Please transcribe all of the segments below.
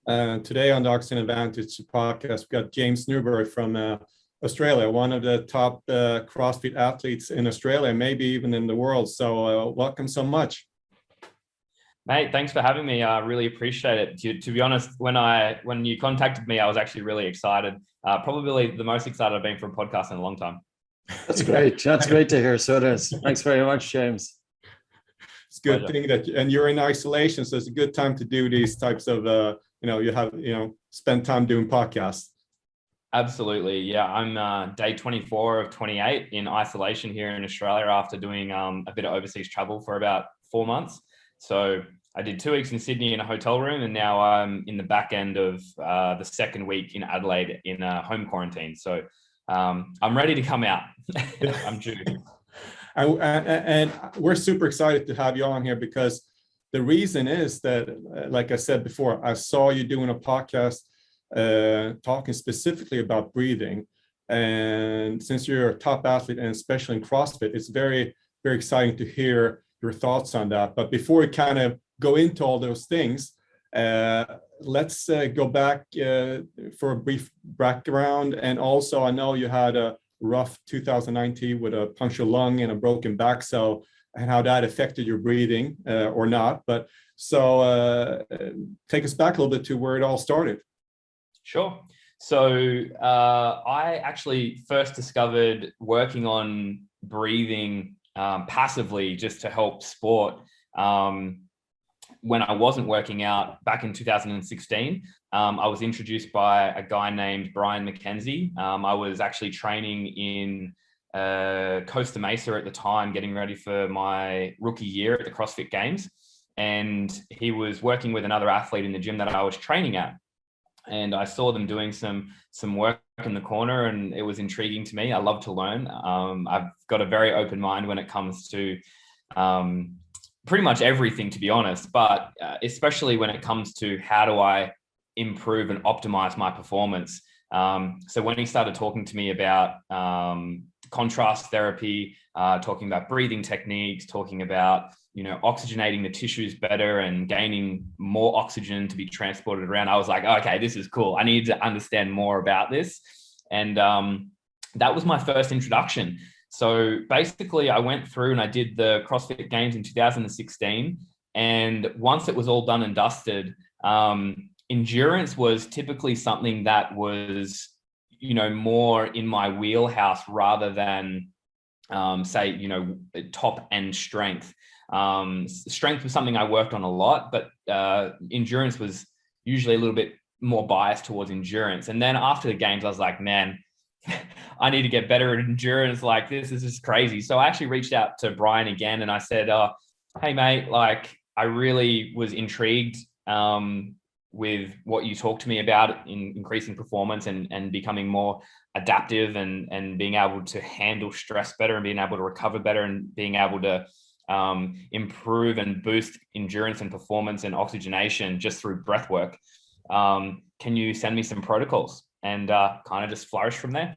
Today on the Oxygen Advantage podcast, we've got James Newbury from Australia, one of the top CrossFit athletes in Australia, maybe even in the world. So welcome so much. Mate, thanks for having me. I really appreciate it. To be honest, when you contacted me, I was actually really excited. Probably the most excited I've been for a podcast in a long time. That's great. That's great to hear. So it is. Thanks very much, James. It's a good thing and you're in isolation, so it's a good time to do these types of, spend time doing podcasts. Absolutely. Yeah. I'm day 24 of 28 in isolation here in Australia after doing a bit of overseas travel for about 4 months. So I did 2 weeks in Sydney in a hotel room, and now I'm in the back end of the second week in Adelaide in a home quarantine. So I'm ready to come out. I'm due. And we're super excited to have you on here because the reason is that, like I said before, I saw you doing a podcast talking specifically about breathing. And since you're a top athlete, and especially in CrossFit, it's very, very exciting to hear your thoughts on that. But before we kind of go into all those things, let's go back for a brief background. And also, I know you had a rough 2019 with a punctured lung and a broken back, so and how that affected your breathing or not. But so take us back a little bit to where it all started. Sure. So I actually first discovered working on breathing passively just to help sport when I wasn't working out back in 2016. I was introduced by a guy named Brian McKenzie. I was actually training in Costa Mesa at the time, getting ready for my rookie year at the CrossFit Games. And he was working with another athlete in the gym that I was training at. And I saw them doing some work in the corner, and it was intriguing to me. I love to learn. I've got a very open mind when it comes to pretty much everything, to be honest, but especially when it comes to how do I improve and optimize my performance. So when he started talking to me about contrast therapy, talking about breathing techniques, talking about oxygenating the tissues better and gaining more oxygen to be transported around, I was like, okay, this is cool. I need to understand more about this. And that was my first introduction. So basically I went through and I did the CrossFit Games in 2016. And once it was all done and dusted, endurance was typically something that was, more in my wheelhouse rather than say, top end strength. Strength was something I worked on a lot, but endurance was usually a little bit more biased towards endurance. And then after the games, I was like, man, I need to get better at endurance. Like, this is just crazy. So I actually reached out to Brian again and I said, hey mate, like I really was intrigued with what you talked to me about in increasing performance and becoming more adaptive and being able to handle stress better and being able to recover better and being able to improve and boost endurance and performance and oxygenation just through breath work. Can you send me some protocols? And kind of just flourish from there.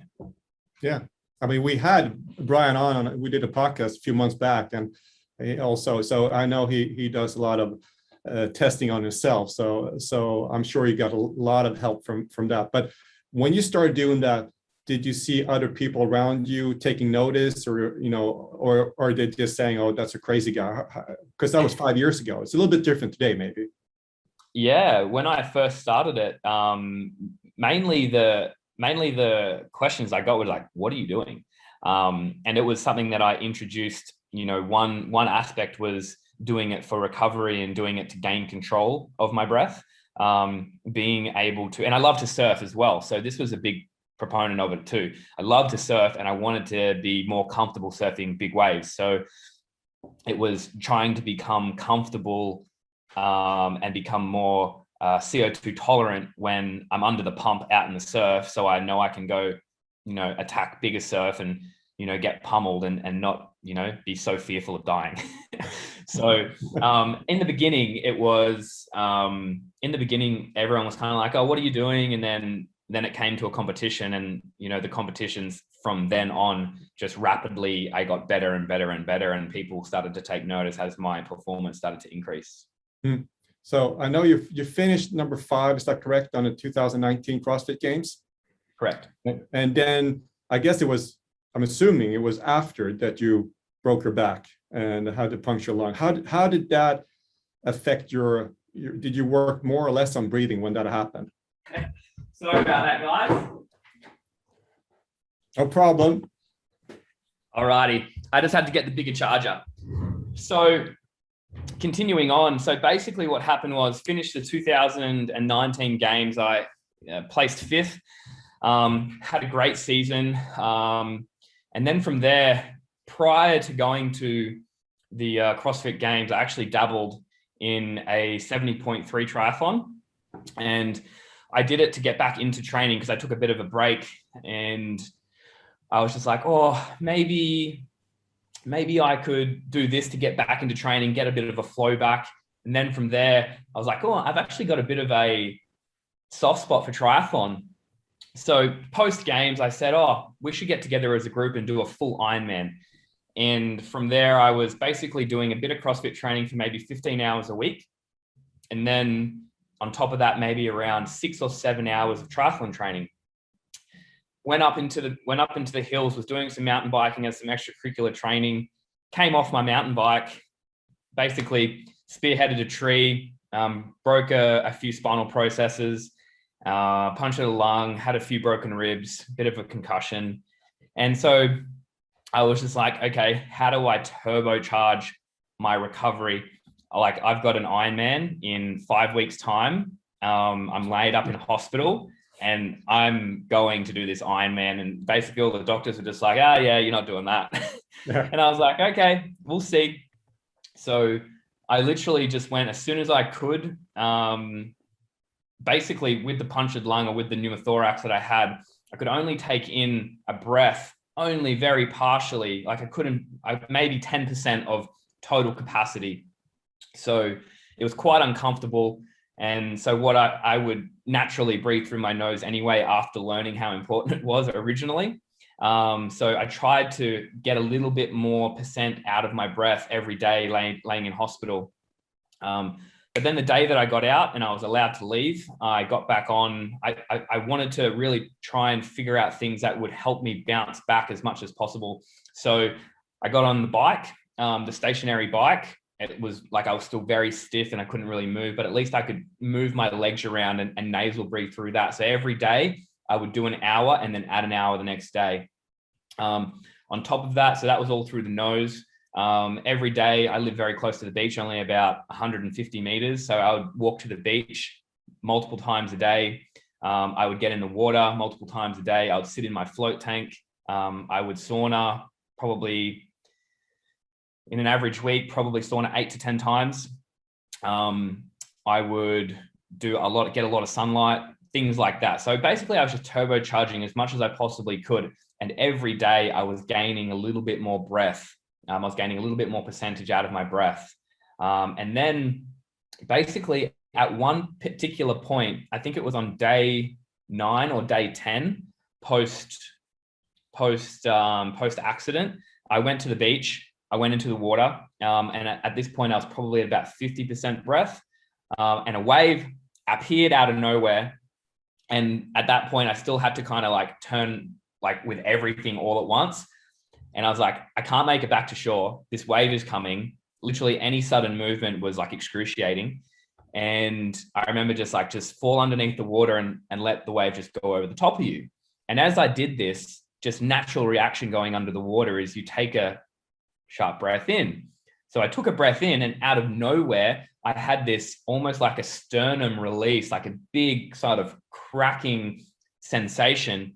Yeah. I mean, we had Brian on, we did a podcast a few months back, and he also, so I know he does a lot of testing on himself. So I'm sure you got a lot of help from that. But when you started doing that, did you see other people around you taking notice or or they just saying, oh, that's a crazy guy? Because that was 5 years ago. It's a little bit different today, maybe. Yeah. When I first started it, mainly the questions I got were like, what are you doing? And it was something that I introduced, one aspect was doing it for recovery and doing it to gain control of my breath, being able to, and I love to surf as well. So this was a big proponent of it too. I love to surf and I wanted to be more comfortable surfing big waves. So it was trying to become comfortable and become more CO2 tolerant when I'm under the pump out in the surf. So I know I can go, attack bigger surf and, get pummeled and not, be so fearful of dying. So in the beginning, everyone was kind of like, oh, what are you doing? And then it came to a competition and, the competitions from then on, just rapidly, I got better and better and better. And people started to take notice as my performance started to increase. So I know you finished number 5, is that correct, on the 2019 CrossFit Games? Correct. And then I guess I'm assuming it was after that you broke your back and had to puncture lung. How did that affect did you work more or less on breathing when that happened? Sorry about that, guys. No problem. Alrighty, I just had to get the bigger charger. So continuing on, so basically what happened was finished the 2019 games. I placed 5th, had a great season. And then from there, prior to going to the CrossFit Games, I actually dabbled in a 70.3 triathlon. And I did it to get back into training because I took a bit of a break, and I was just like, oh, maybe I could do this to get back into training, get a bit of a flow back. And then from there, I was like, oh, I've actually got a bit of a soft spot for triathlon. So post games, I said, oh, we should get together as a group and do a full Ironman. And from there, I was basically doing a bit of CrossFit training for maybe 15 hours a week. And then on top of that, maybe around 6 or 7 hours of triathlon training. Went up into the hills, was doing some mountain biking and some extracurricular training, came off my mountain bike, basically spearheaded a tree, broke a few spinal processes, punctured a lung, had a few broken ribs, bit of a concussion. And so I was just like, okay, how do I turbocharge my recovery? Like, I've got an Ironman in 5 weeks' time. I'm laid up in hospital and I'm going to do this Ironman. And basically all the doctors were just like, oh yeah, you're not doing that. Yeah. And I was like, okay, we'll see. So I literally just went as soon as I could, basically with the punctured lung or with the pneumothorax that I had, I could only take in a breath, only very partially, like maybe 10% of total capacity. So it was quite uncomfortable. And so what I would naturally breathe through my nose anyway, after learning how important it was originally. So I tried to get a little bit more percent out of my breath every day laying in hospital. But then the day that I got out and I was allowed to leave, I got back on. I wanted to really try and figure out things that would help me bounce back as much as possible. So I got on the bike, the stationary bike. It was like I was still very stiff and I couldn't really move, but at least I could move my legs around and nasal breathe through that. So every day I would do an hour and then add an hour the next day. On top of that, so that was all through the nose. Every day I live very close to the beach, only about 150 meters. So I would walk to the beach multiple times a day. I would get in the water multiple times a day. I would sit in my float tank. I would sauna probably in an average week, probably sauna 8 to 10 times. I would get a lot of sunlight, things like that. So basically I was just turbocharging as much as I possibly could. And every day I was gaining a little bit more breath. I was gaining a little bit more percentage out of my breath. And then basically at one particular point, I think it was on day 9 or day 10, post accident, I went to the beach. I went into the water. And at this point, I was probably at about 50% breath. And a wave appeared out of nowhere. And at that point, I still had to kind of like turn like with everything all at once. And I was like, I can't make it back to shore. This wave is coming. Literally any sudden movement was like excruciating. And I remember just fall underneath the water and let the wave just go over the top of you. And as I did this, just natural reaction going under the water is you take a sharp breath in. So I took a breath in and out of nowhere, I had this almost like a sternum release, like a big sort of cracking sensation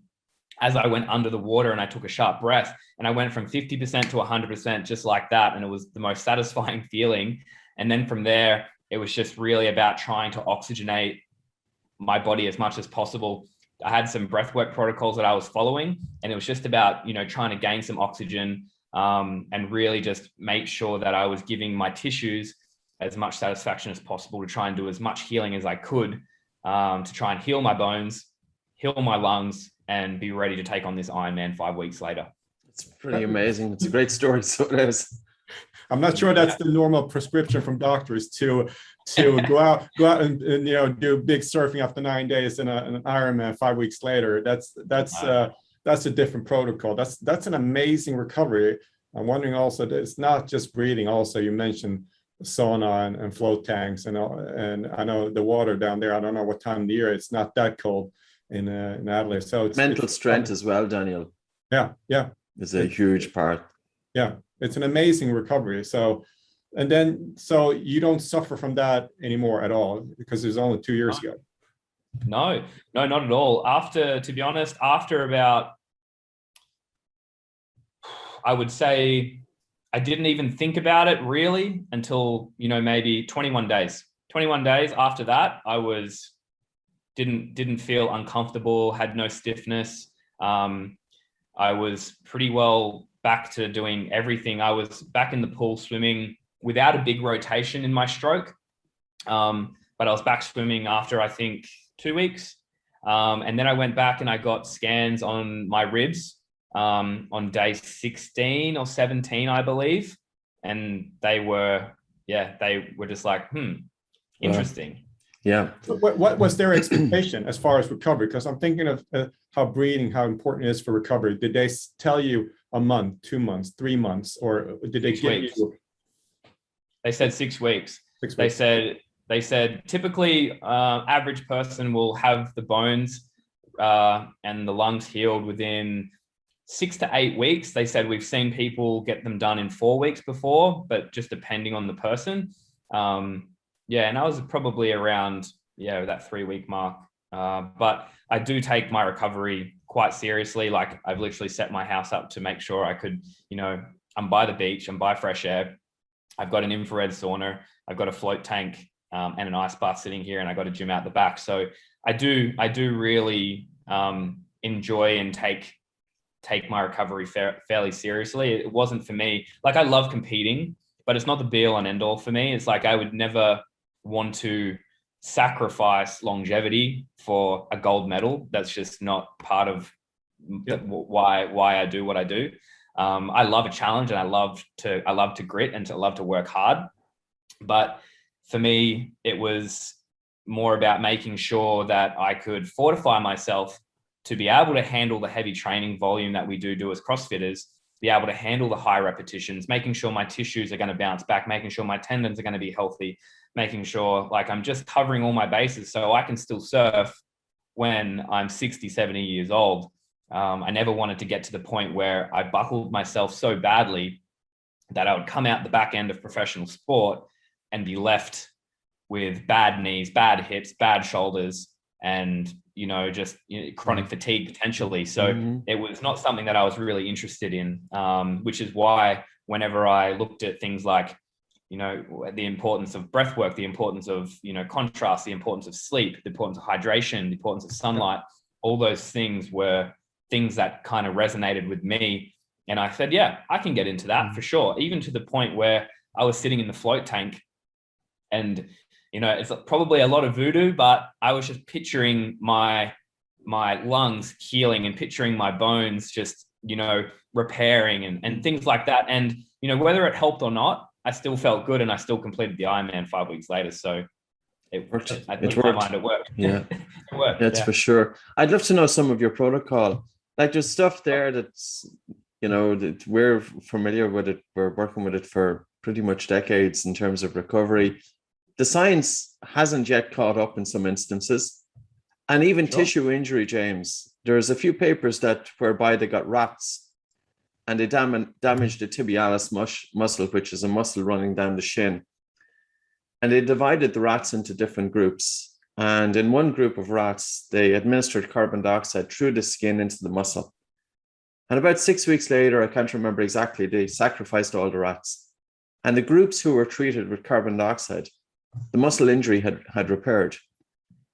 as I went under the water and I took a sharp breath. And I went from 50% to 100% just like that. And it was the most satisfying feeling. And then from there, it was just really about trying to oxygenate my body as much as possible. I had some breathwork protocols that I was following, and it was just about, trying to gain some oxygen and really just make sure that I was giving my tissues as much satisfaction as possible to try and do as much healing as I could to try and heal my bones, heal my lungs, and be ready to take on this Ironman 5 weeks later. It's pretty amazing. It's a great story. So it is. I'm not sure that's the normal prescription from doctors to go out and do big surfing after 9 days and an Ironman 5 weeks later. That's a different protocol. That's an amazing recovery. I'm wondering also that it's not just breathing. Also, you mentioned sauna and float tanks, and I know the water down there. I don't know what time of the year. It's not that cold in Adelaide. So it's mental strength as well, Daniel. Yeah, is a huge part. Yeah, it's an amazing recovery. So you don't suffer from that anymore at all because it was only 2 years ago. No, not at all. To be honest, after about, I would say, I didn't even think about it really until, maybe 21 days. 21 days after that, I didn't feel uncomfortable, had no stiffness. I was pretty well back to doing everything. I was back in the pool swimming without a big rotation in my stroke. But I was back swimming after, I think, 2 weeks. And then I went back and I got scans on my ribs on day 16 or 17, I believe. And they were just like, interesting. Yeah. What was their expectation as far as recovery? Because I'm thinking of how important it is for recovery. Did they tell you a month, 2 months, 3 months, or did they give you? They said 6 weeks. 6 weeks. They said typically average person will have the bones and the lungs healed within 6 to 8 weeks. They said we've seen people get them done in 4 weeks before, but just depending on the person. And I was probably around that 3 week mark. But I do take my recovery quite seriously. Like I've literally set my house up to make sure I could, I'm by the beach, I'm by fresh air. I've got an infrared sauna, I've got a float tank and an ice bath sitting here, and I got a gym out the back. So I do really enjoy and take my recovery fairly seriously. It wasn't for me. Like I love competing, but it's not the be all and end all for me. It's like I would never want to sacrifice longevity for a gold medal. That's just not part of why I do what I do. I love a challenge, and I love to grit and I love to work hard. But for me, it was more about making sure that I could fortify myself to be able to handle the heavy training volume that we do as CrossFitters, be able to handle the high repetitions, making sure my tissues are going to bounce back, making sure my tendons are going to be healthy, making sure like I'm just covering all my bases so I can still surf when I'm 60, 70 years old. I never wanted to get to the point where I buckled myself so badly that I would come out the back end of professional sport and be left with bad knees, bad hips, bad shoulders, and chronic fatigue potentially. So it was not something that I was really interested in, which is why whenever I looked at things like, the importance of breath work, the importance of, contrast, the importance of sleep, the importance of hydration, the importance of sunlight, all those things were things that kind of resonated with me. And I said, yeah, I can get into that for sure. Even to the point where I was sitting in the float tank and, it's probably a lot of voodoo, but I was just picturing my lungs healing and picturing my bones just, repairing and things like that. And, whether it helped or not, I still felt good, and I still completed the Ironman 5 weeks later. So it worked. It worked. Yeah, it worked. That's for sure. I'd love to know some of your protocol. Like there's stuff there that's, that we're familiar with it. We're working with it for pretty much decades in terms of recovery. The science hasn't yet caught up in some instances. And even tissue injury, James, there's a few papers whereby they got rats and they damaged the tibialis muscle, which is a muscle running down the shin. And they divided the rats into different groups. And in one group of rats, they administered carbon dioxide through the skin into the muscle. And about 6 weeks later, I can't remember exactly, they sacrificed all the rats. And the groups who were treated with carbon dioxide, the muscle injury had repaired.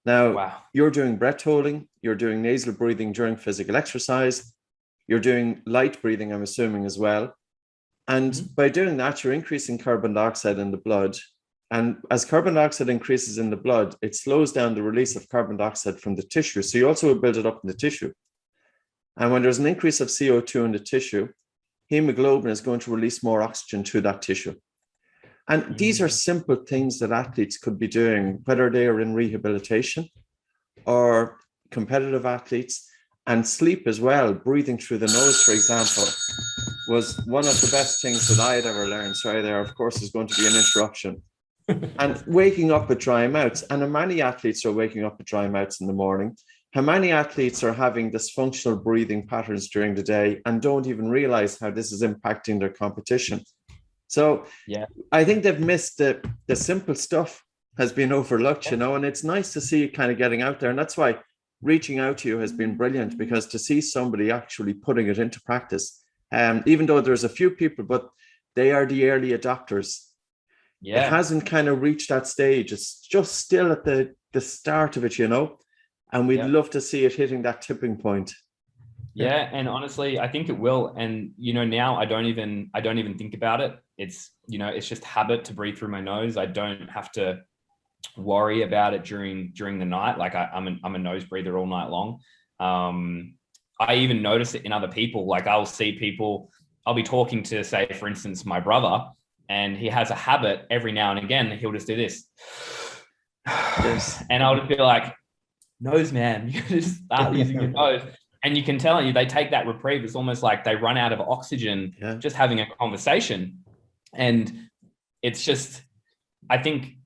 Now, You're doing breath holding, you're doing nasal breathing during physical exercise, you're doing light breathing, I'm assuming, as well. And by doing that, you're increasing carbon dioxide in the blood. And as carbon dioxide increases in the blood, it slows down the release of carbon dioxide from the tissue. So you also build it up in the tissue. And when there's an increase of CO2 in the tissue, hemoglobin is going to release more oxygen to that tissue. And these are simple things that athletes could be doing, whether they are in rehabilitation or competitive athletes. And sleep as well, breathing through the nose, for example, was one of the best things that I had ever learned. Sorry, there, of course, is going to be an interruption. And waking up with dry mouths. And how many athletes are waking up with dry mouths in the morning? How many athletes are having dysfunctional breathing patterns during the day and don't even realize how this is impacting their competition? So yeah, I think they've missed the simple stuff has been overlooked, you know, and it's nice to see it kind of getting out there. And that's why reaching out to you has been brilliant, because to see somebody actually putting it into practice, even though there's a few people, but they are the early adopters. Yeah. It hasn't kind of reached that stage. It's just still at the start of it, you know, and we'd love to see it hitting that tipping point. Yeah. And honestly, I think it will. And, you know, now I don't even think about it. It's, you know, it's just habit to breathe through my nose. I don't have to worry about it during the night. Like I'm a nose breather all night long. I even notice it in other people. Like I'll see people, I'll be talking to, say, for instance, my brother, and he has a habit every now and again, he'll just do this. Yes. And I'll just be like, nose man, you just start using your nose. And you can tell they take that reprieve. It's almost like they run out of oxygen just having a conversation. And it's just, I think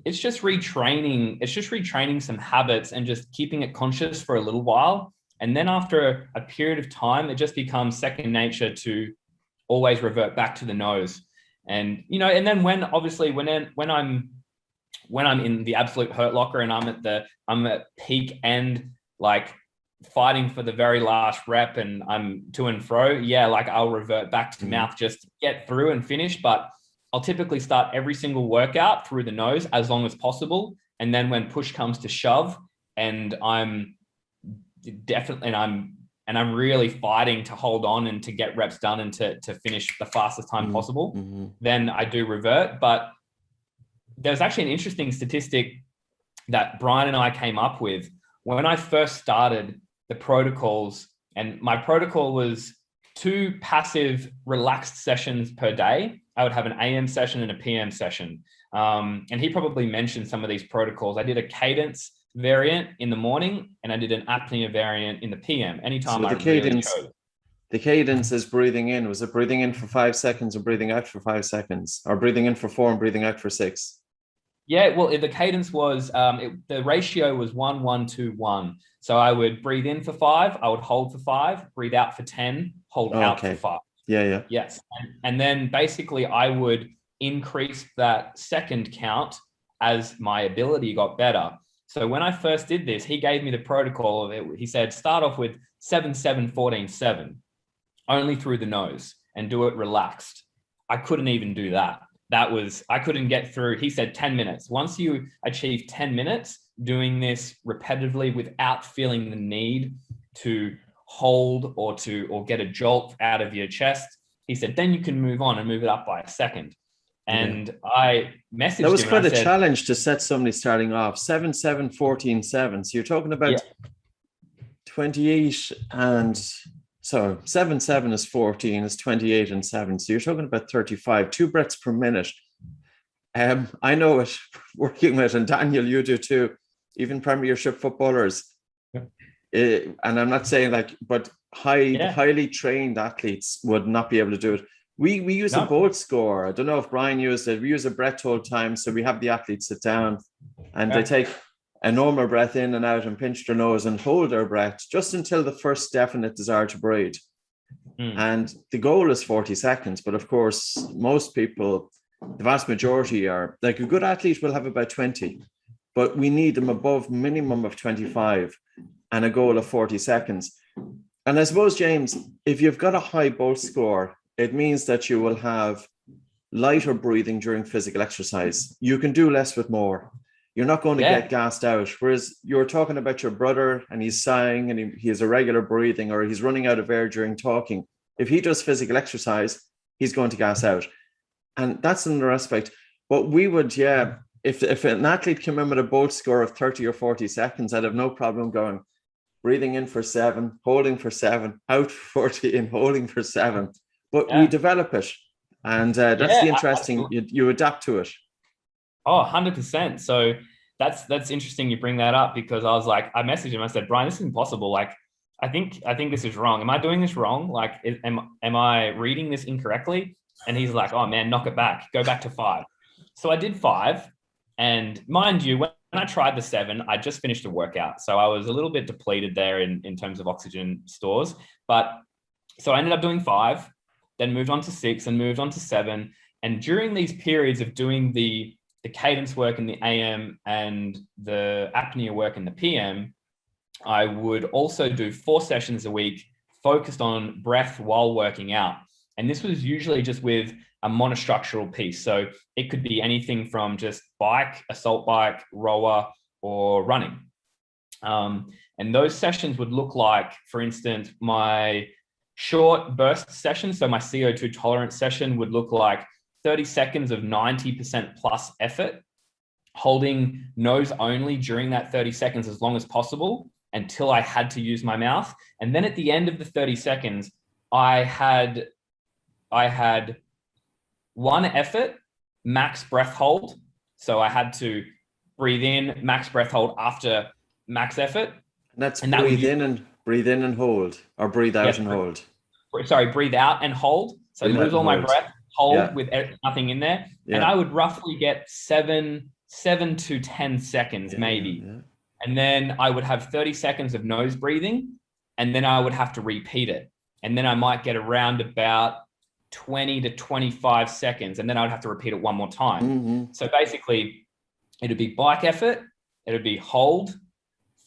it's just retraining some habits and just keeping it conscious for a little while. And then after a period of time, it just becomes second nature to always revert back to the nose. And, you know, and then when I'm in the absolute hurt locker and I'm at peak end, like fighting for the very last rep and I'm to and fro, like I'll revert back to mouth just to get through and finish. But I'll typically start every single workout through the nose as long as possible. And then when push comes to shove and I'm really fighting to hold on and to get reps done and to finish the fastest time possible, then I do revert. But there's actually an interesting statistic that Brian and I came up with when I first started the protocols. And my protocol was 2 passive relaxed sessions per day. I would have an AM session and a PM session. And he probably mentioned some of these protocols. I did a cadence variant in the morning and I did an apnea variant in the PM. Anytime I really chose. The cadence is breathing in. Was it breathing in for 5 seconds or breathing out for 5 seconds, or breathing in for 4 and breathing out for 6? Yeah, well, the cadence was, the ratio was 1, 1, 2, 1. So I would breathe in for 5, I would hold for 5, breathe out for 10, hold out for 5. Yeah. Yes. And then basically I would increase that second count as my ability got better. So when I first did this, he gave me the protocol of it. He said, start off with 7, 7, 14, 7, only through the nose and do it relaxed. I couldn't even do that. I couldn't get through. He said 10 minutes. Once you achieve 10 minutes doing this repetitively without feeling the need to hold or get a jolt out of your chest, he said, then you can move on and move it up by a second. And I messaged him. That was quite a challenge to set somebody starting off 7, 7, 14, 7. So you're talking about 28 and 7, 7 is 14, is 28 and 7. So you're talking about 35, 2 breaths per minute. I know it working with, and Daniel, you do too, even Premiership footballers. And I'm not saying but highly trained athletes would not be able to do it. We use a bolt score. I don't know if Brian used it. We use a breath hold time. So we have the athletes sit down and they take a normal breath in and out and pinch their nose and hold their breath just until the first definite desire to breathe. And the goal is 40 seconds. But of course, most people, the vast majority are, like a good athlete will have about 20, but we need them above minimum of 25 and a goal of 40 seconds. And I suppose, James, if you've got a high bolt score, it means that you will have lighter breathing during physical exercise. You can do less with more. You're not going to get gassed out. Whereas you're talking about your brother and he's sighing and he has irregular breathing or he's running out of air during talking. If he does physical exercise, he's going to gas out. And that's another aspect. But we would, if an athlete came in with a bolt score of 30 or 40 seconds, I'd have no problem going, breathing in for 7, holding for 7, out for 14, holding for 7. but we develop it. And that's the interesting, you adapt to it. Oh, 100%. So that's interesting you bring that up, because I was like, I messaged him, I said, Brian, this is impossible. Like, I think this is wrong. Am I doing this wrong? Like, am I reading this incorrectly? And he's like, oh man, knock it back. Go back to 5. So I did 5. And mind you, when I tried the 7, I just finished a workout. So I was a little bit depleted there in terms of oxygen stores. But so I ended up doing 5, then moved on to 6 and moved on to 7. And during these periods of doing the cadence work in the AM and the apnea work in the PM, I would also do 4 sessions a week focused on breath while working out. And this was usually just with a monostructural piece. So it could be anything from just bike, assault bike, rower, or running. And those sessions would look like, for instance, my short burst session. So my CO2 tolerance session would look like 30 seconds of 90% plus effort, holding nose only during that 30 seconds as long as possible until I had to use my mouth. And then at the end of the 30 seconds, I had 1 effort, max breath hold. So I had to breathe in, max breath hold after max effort. And breathe in and hold, or breathe out and hold. Sorry, breathe out and hold. So lose all my breath, hold with nothing in there. Yeah. And I would roughly get 7 to 10 seconds, maybe. Yeah. And then I would have 30 seconds of nose breathing, and then I would have to repeat it. And then I might get around about 20 to 25 seconds, and then I would have to repeat it one more time. Mm-hmm. So basically, it'd be bike effort, it'd be hold,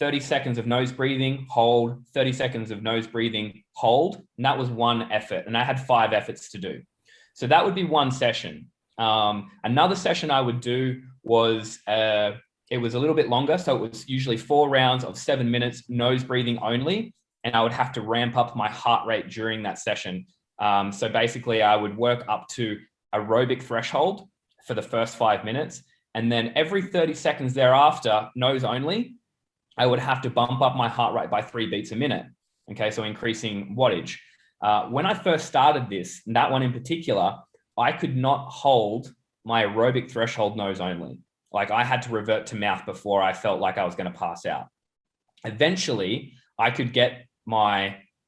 30 seconds of nose breathing, hold, 30 seconds of nose breathing, hold. And that was 1 effort. And I had 5 efforts to do. So that would be 1 session. Another session I would do was, it was a little bit longer. So it was usually 4 rounds of 7 minutes, nose breathing only. And I would have to ramp up my heart rate during that session. So basically I would work up to aerobic threshold for the first 5 minutes. And then every 30 seconds thereafter, nose only, I would have to bump up my heart rate by 3 beats a minute. Okay, so increasing wattage. When I first started this, that one in particular, I could not hold my aerobic threshold nose only. Like, I had to revert to mouth before I felt like I was going to pass out. Eventually, I could get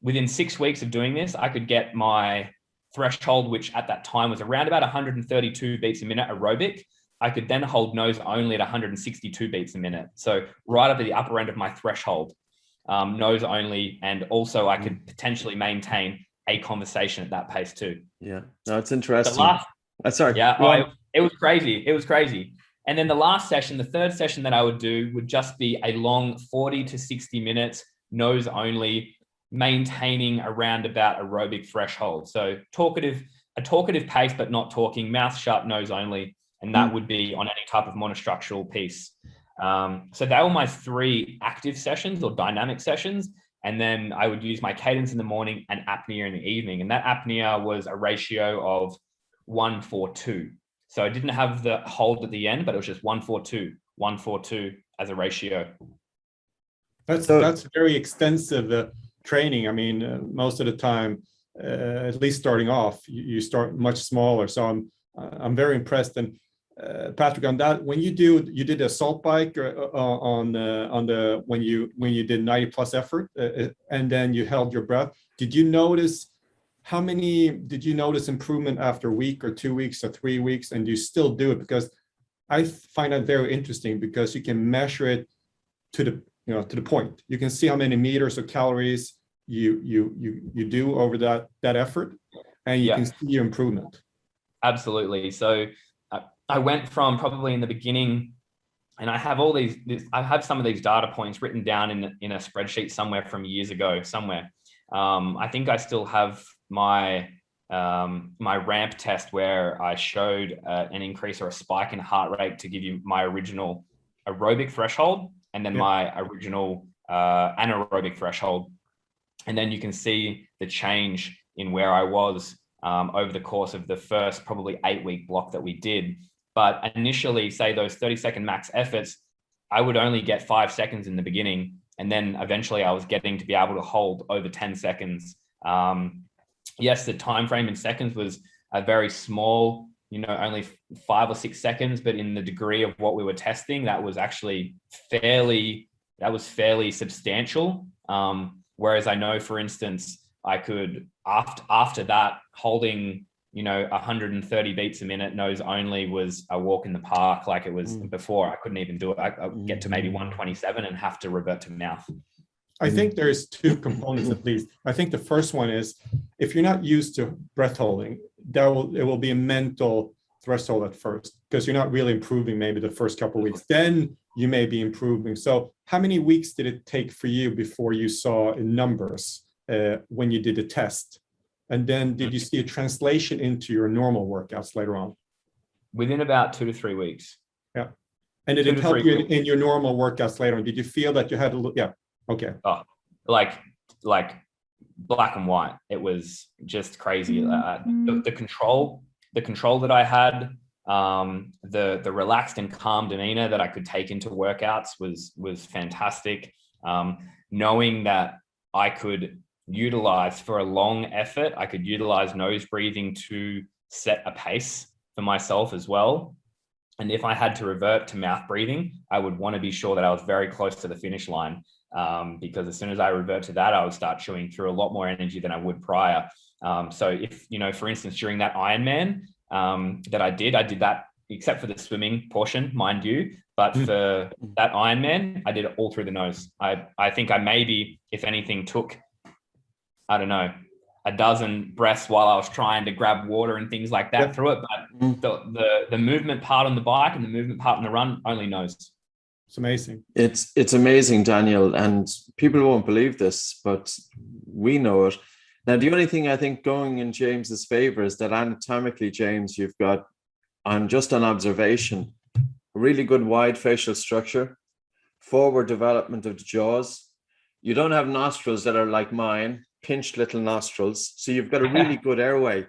within 6 weeks of doing this, I could get my threshold, which at that time was around about 132 beats a minute aerobic. I could then hold nose only at 162 beats a minute. So right up at the upper end of my threshold, nose only. And also I could potentially maintain a conversation at that pace too. Yeah, no, it's interesting. Sorry. Yeah, it was crazy. It was crazy. And then the last session, the third session that I would do would just be a long 40 to 60 minutes, nose only, maintaining around about aerobic threshold. So a talkative pace, but not talking, mouth shut, nose only. And that would be on any type of monostructural piece. So they were my 3 active sessions or dynamic sessions. And then I would use my cadence in the morning and apnea in the evening. And that apnea was a ratio of 1-4-2. So I didn't have the hold at the end, but it was just 1-4-2, 1-4-2 as a ratio. That's very extensive training. I mean, most of the time, at least starting off, you start much smaller. So I'm very impressed. And Patrick, on that, when you did assault bike when you did 90 plus effort, and then you held your breath, did you notice improvement after a week or 2 weeks or 3 weeks, and you still do it? Because I find that very interesting, because you can measure it to the point. You can see how many meters or calories you do over that effort, and you can see your improvement. Absolutely. So I went from probably in the beginning, and I have I have some of these data points written down in a spreadsheet somewhere from years ago somewhere. I think I still have my ramp test where I showed an increase or a spike in heart rate to give you my original aerobic threshold, and then my original anaerobic threshold. And then you can see the change in where I was over the course of the first probably 8-week block that we did. But initially, say those 30-second max efforts, I would only get 5 seconds in the beginning. And then eventually I was getting to be able to hold over 10 seconds. yes, the time frame in seconds was a very small, only 5 or 6 seconds, but in the degree of what we were testing, that was actually fairly substantial. Whereas I know, for instance, I could, after that, holding 130 beats a minute nose only was a walk in the park. Like it was before, I couldn't even do it. I get to maybe 127 and have to revert to mouth. I think there's two components at least. I think the first one is, if you're not used to breath holding, it will be a mental threshold at first, because you're not really improving maybe the first couple of weeks. Then you may be improving. So how many weeks did it take for you before you saw in numbers when you did the test? And then did you see a translation into your normal workouts later on? Within about 2 to 3 weeks. Yeah. And did it help you in your normal workouts later on? Did you feel that you had a little, yeah. Okay. Oh, like black and white. It was just crazy. The control that I had, the relaxed and calm demeanor that I could take into workouts was fantastic. Knowing that I could utilize, for a long effort, I could utilize nose breathing to set a pace for myself as well. And if I had to revert to mouth breathing, I would want to be sure that I was very close to the finish line. Because as soon as I revert to that, I would start chewing through a lot more energy than I would prior. So if, for instance, during that Ironman that I did that, except for the swimming portion, mind you, but for that Ironman, I did it all through the nose. I think I maybe, if anything, took, I don't know, a dozen breaths while I was trying to grab water and things like that through it. But the movement part on the bike and the movement part on the run, only nose. It's amazing. It's amazing, Daniel, and people won't believe this, but we know it. Now, the only thing I think going in James's favor is that anatomically, James, you've got, on just on observation, a really good wide facial structure, forward development of the jaws. You don't have nostrils that are like mine, pinched little nostrils. So you've got a really good airway.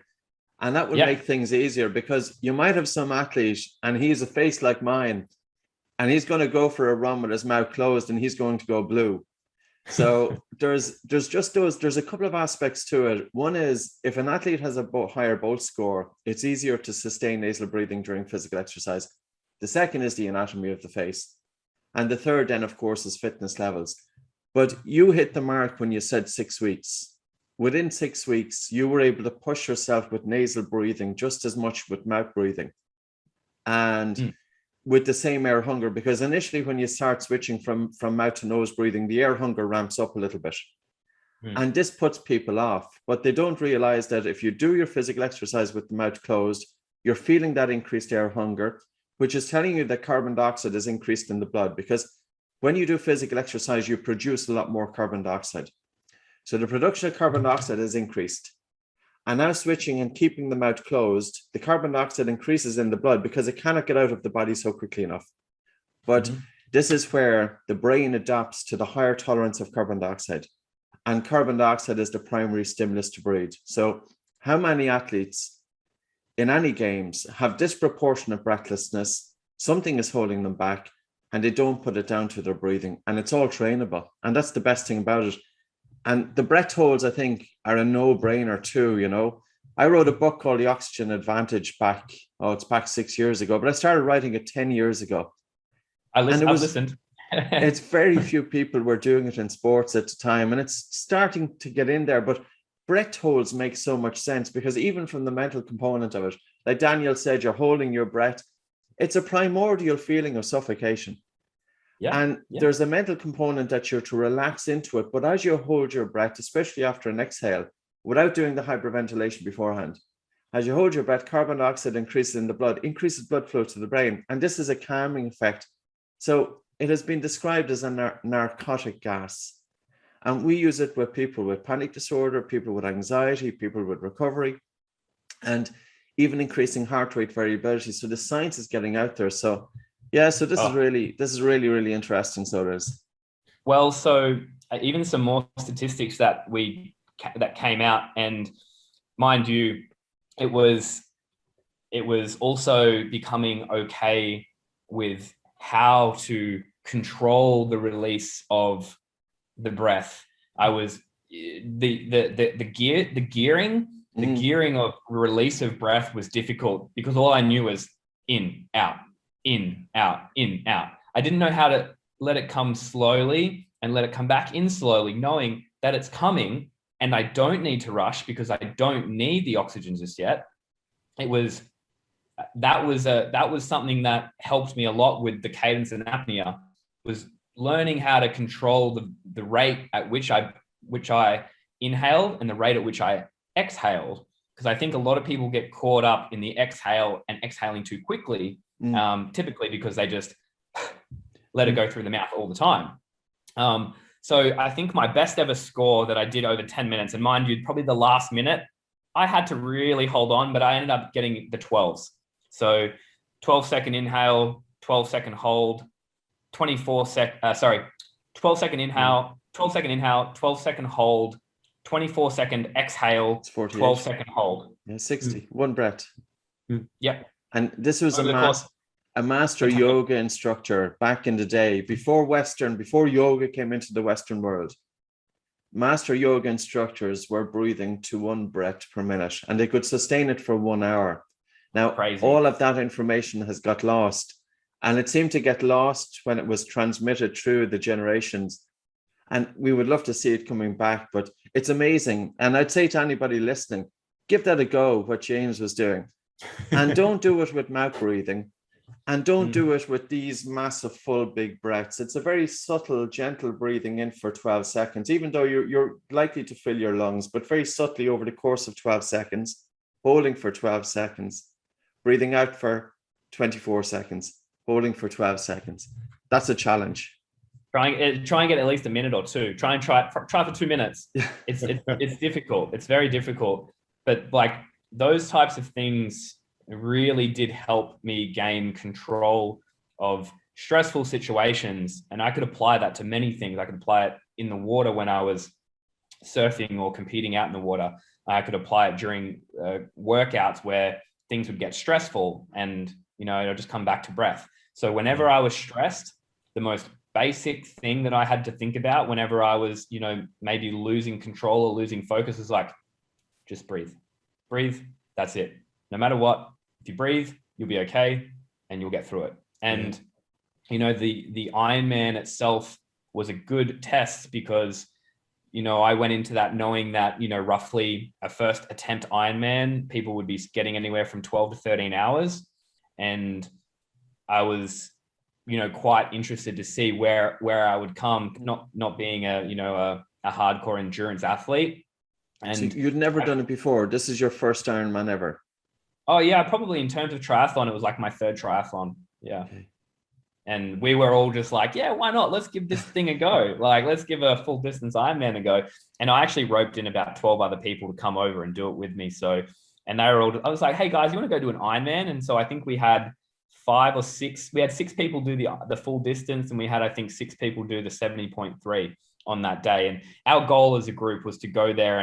And that would make things easier, because you might have some athlete and he's a face like mine, and he's going to go for a run with his mouth closed and he's going to go blue. So there's a couple of aspects to it. One is, if an athlete has a higher Bolt score, it's easier to sustain nasal breathing during physical exercise. The second is the anatomy of the face. And the third then, of course, is fitness levels. But you hit the mark when you said 6 weeks. Within 6 weeks, you were able to push yourself with nasal breathing just as much with mouth breathing. And with the same air hunger, because initially when you start switching from mouth to nose breathing, the air hunger ramps up a little bit. And this puts people off. But they don't realize that if you do your physical exercise with the mouth closed, you're feeling that increased air hunger, which is telling you that carbon dioxide is increased in the blood, because when you do physical exercise, you produce a lot more carbon dioxide. So the production of carbon dioxide is increased. And now switching and keeping the mouth closed, the carbon dioxide increases in the blood because it cannot get out of the body so quickly enough. But this is where the brain adapts to the higher tolerance of carbon dioxide. And carbon dioxide is the primary stimulus to breathe. So how many athletes in any games have disproportionate breathlessness? Something is holding them back and they don't put it down to their breathing. And it's all trainable. And that's the best thing about it. And the breath holds, I think, are a no-brainer too, I wrote a book called The Oxygen Advantage back 6 years ago, but I started writing it 10 years ago. I've listened. It's very few people were doing it in sports at the time, and it's starting to get in there. But breath holds make so much sense, because even from the mental component of it, like Daniel said, you're holding your breath. It's a primordial feeling of suffocation. There's a mental component that you're to relax into it. But as you hold your breath, especially after an exhale, without doing the hyperventilation beforehand, as you hold your breath, carbon dioxide increases in the blood, increases blood flow to the brain. And this is a calming effect. So it has been described as a narcotic gas. And we use it with people with panic disorder, people with anxiety, people with recovery, and even increasing heart rate variability. So the science is getting out there. So this is really interesting. So there's so even some more statistics that came out, and mind you, it was also becoming okay with how to control the release of the breath. I was the gearing the gearing of release of breath was difficult because all I knew was in, out, in, out, in, out. I didn't know how to let it come slowly and let it come back in slowly, knowing that it's coming and I don't need to rush because I don't need the oxygen just yet. That was something that helped me a lot with the cadence and apnea, was learning how to control the rate at which I inhaled and the rate at which I exhaled. Because I think a lot of people get caught up in the exhale and exhaling too quickly, typically because they just let it go through the mouth all the time. So I think my best ever score that I did over 10 minutes, and mind you, probably the last minute, I had to really hold on, but I ended up getting the 12s. So 12-second inhale, 12-second hold, 12-second inhale, 12-second hold, 24-second exhale, 12-second hold. Yeah, 60, one breath. Yep. And this was a master yoga instructor back in the day, before yoga came into the Western world. Master yoga instructors were breathing to one breath per minute, and they could sustain it for 1 hour. Now, all of that information has got lost, and it seemed to get lost when it was transmitted through the generations. And we would love to see it coming back, but it's amazing. And I'd say to anybody listening, give that a go, what James was doing. And don't do it with mouth breathing. And don't do it with these massive, full, big breaths. It's a very subtle, gentle breathing in for 12 seconds, even though you're likely to fill your lungs, but very subtly over the course of 12 seconds, holding for 12 seconds, breathing out for 24 seconds, holding for 12 seconds. That's a challenge. Try and get at least a minute or two. Try for 2 minutes. It's difficult. It's very difficult. But like those types of things really did help me gain control of stressful situations. And I could apply that to many things. I could apply it in the water when I was surfing or competing out in the water. I could apply it during workouts where things would get stressful and, it'll just come back to breath. So whenever I was stressed, the most basic thing that I had to think about whenever I was, maybe losing control or losing focus is like, just breathe. Breathe. That's it. No matter what, if you breathe, you'll be okay and you'll get through it. And, the Ironman itself was a good test because, I went into that knowing that, roughly a first attempt Ironman, people would be getting anywhere from 12 to 13 hours. And I was, quite interested to see where I would come, not being a hardcore endurance athlete. And so you'd never done it before. This is your first Ironman ever. Oh yeah, probably in terms of triathlon, it was like my third triathlon. Yeah. Okay. And we were all just like, yeah, why not? Let's give this thing a go. Like, let's give a full distance Ironman a go. And I actually roped in about 12 other people to come over and do it with me. So, and they were all, I was like, hey guys, you want to go do an Ironman? And so I think we had 6 people do the full distance. And we had, I think 6 people do the 70.3 on that day. And our goal as a group was to go there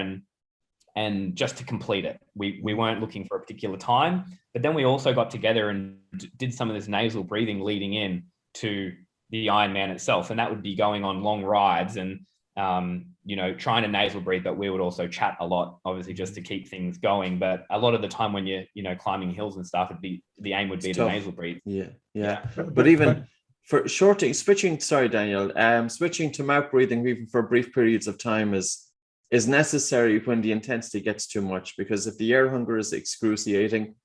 and just to complete it. We weren't looking for a particular time, but then we also got together and did some of this nasal breathing leading in to the Ironman itself. And that would be going on long rides and, trying to nasal breathe, but we would also chat a lot, obviously just to keep things going. But a lot of the time when you're, climbing hills and stuff, the aim would be to nasal breathe. Yeah. But even for switching to mouth breathing, even for brief periods of time is necessary when the intensity gets too much, because if the air hunger is excruciating,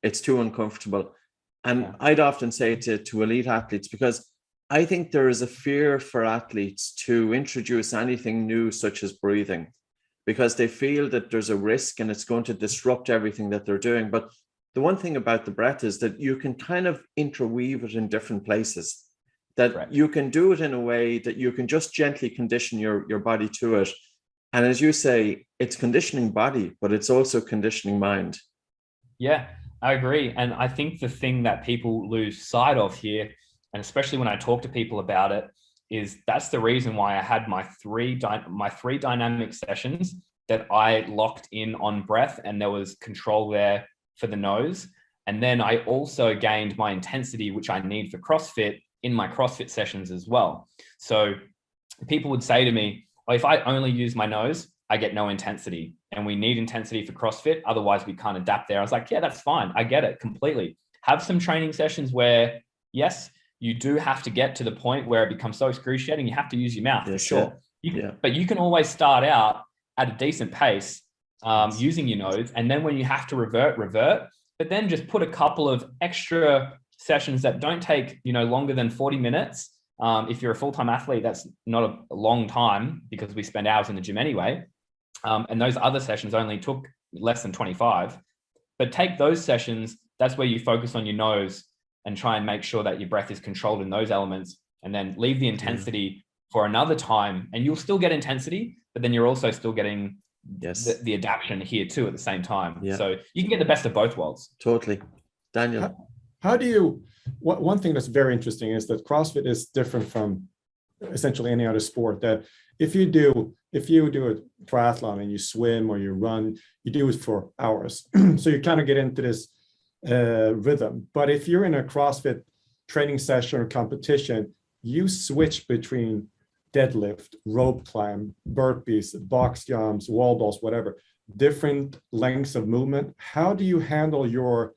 it's too uncomfortable. And I'd often say to elite athletes, because I think there is a fear for athletes to introduce anything new, such as breathing, because they feel that there's a risk and it's going to disrupt everything that they're doing. But the one thing about the breath is that you can kind of interweave it in different places, that you can do it in a way that you can just gently condition your body to it. And as you say, it's conditioning body, but it's also conditioning mind. Yeah, I agree. And I think the thing that people lose sight of here, and especially when I talk to people about it, is that's the reason why I had my three dynamic sessions that I locked in on breath, and there was control there for the nose. And then I also gained my intensity, which I need for CrossFit, in my CrossFit sessions as well. So people would say to me, well, if I only use my nose, I get no intensity, and we need intensity for CrossFit. Otherwise we can't adapt there. I was like, yeah, that's fine. I get it completely. Have some training sessions where, yes, you do have to get to the point where it becomes so excruciating. You have to use your mouth for sure. But you can always start out at a decent pace using your nose. And then when you have to revert, but then just put a couple of extra sessions that don't take, longer than 40 minutes. If you're a full-time athlete, that's not a long time because we spend hours in the gym anyway. And those other sessions only took less than 25. But take those sessions, that's where you focus on your nose and try and make sure that your breath is controlled in those elements, and then leave the intensity for another time. And you'll still get intensity, but then you're also still getting the adaptation here too at the same time. So you can get the best of both worlds. Totally. Daniel, how do you, one thing that's very interesting is that CrossFit is different from essentially any other sport. That if you do a triathlon and you swim or you run, you do it for hours. So you kind of get into this rhythm. But if you're in a CrossFit training session or competition, you switch between deadlift, rope climb, burpees, box jumps, wall balls, whatever, different lengths of movement. How do you handle your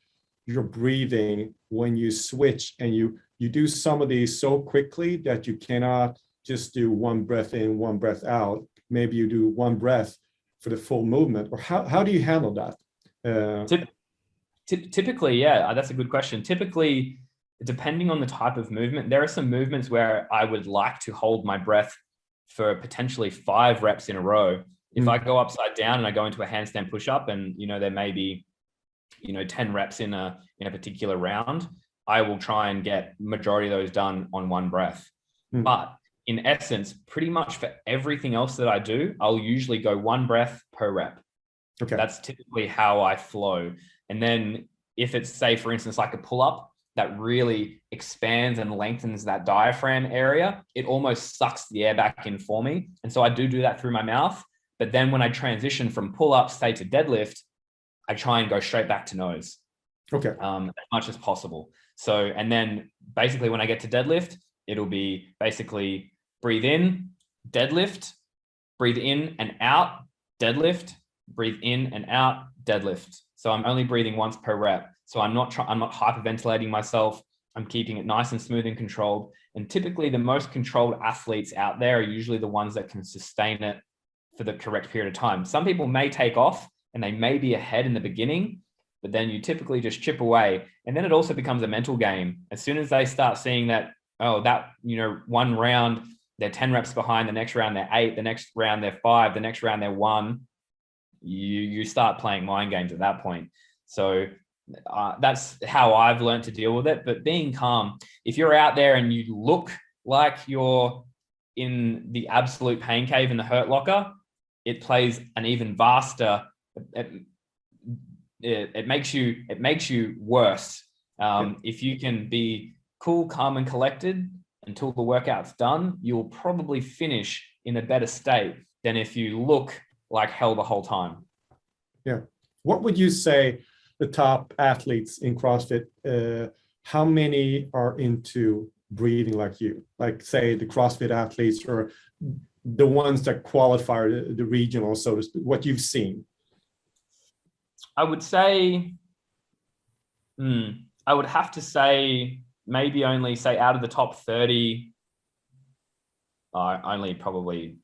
breathing when you switch and you do some of these so quickly that you cannot just do one breath in, one breath out? Maybe you do one breath for the full movement, or how do you handle that? Typically, that's a good question. Typically, depending on the type of movement, there are some movements where I would like to hold my breath for potentially 5 reps in a row. If I go upside down and I go into a handstand push-up and, there may be, 10 reps in a particular round, I will try and get majority of those done on one breath. But in essence, pretty much for everything else that I do, I'll usually go one breath per rep. Okay. That's typically how I flow. And then if it's, say, for instance, like a pull-up that really expands and lengthens that diaphragm area, it almost sucks the air back in for me. And so I do that through my mouth. But then when I transition from pull-up, say, to deadlift, I try and go straight back to nose. Okay. As much as possible. So, and then basically when I get to deadlift, it'll be basically breathe in, deadlift, breathe in and out, deadlift, breathe in and out, deadlift. So I'm only breathing once per rep. So I'm not hyperventilating myself. I'm keeping it nice and smooth and controlled. And typically the most controlled athletes out there are usually the ones that can sustain it for the correct period of time. Some people may take off and they may be ahead in the beginning, but then you typically just chip away. And then it also becomes a mental game. As soon as they start seeing that, one round, they're 10 reps behind, the next round they're 8, the next round they're 5, the next round they're 1, you start playing mind games at that point. So that's how I've learned to deal with it. But being calm, if you're out there and you look like you're in the absolute pain cave in the hurt locker, it plays an even vaster, it makes you worse. If you can be cool, calm, and collected until the workout's done, you'll probably finish in a better state than if you look like hell the whole time. Yeah. What would you say the top athletes in CrossFit, how many are into breathing like you? Like, say, the CrossFit athletes or the ones that qualify the regional, so to speak, what you've seen? I would say, I would have to say maybe only, say, out of the top 30, only probably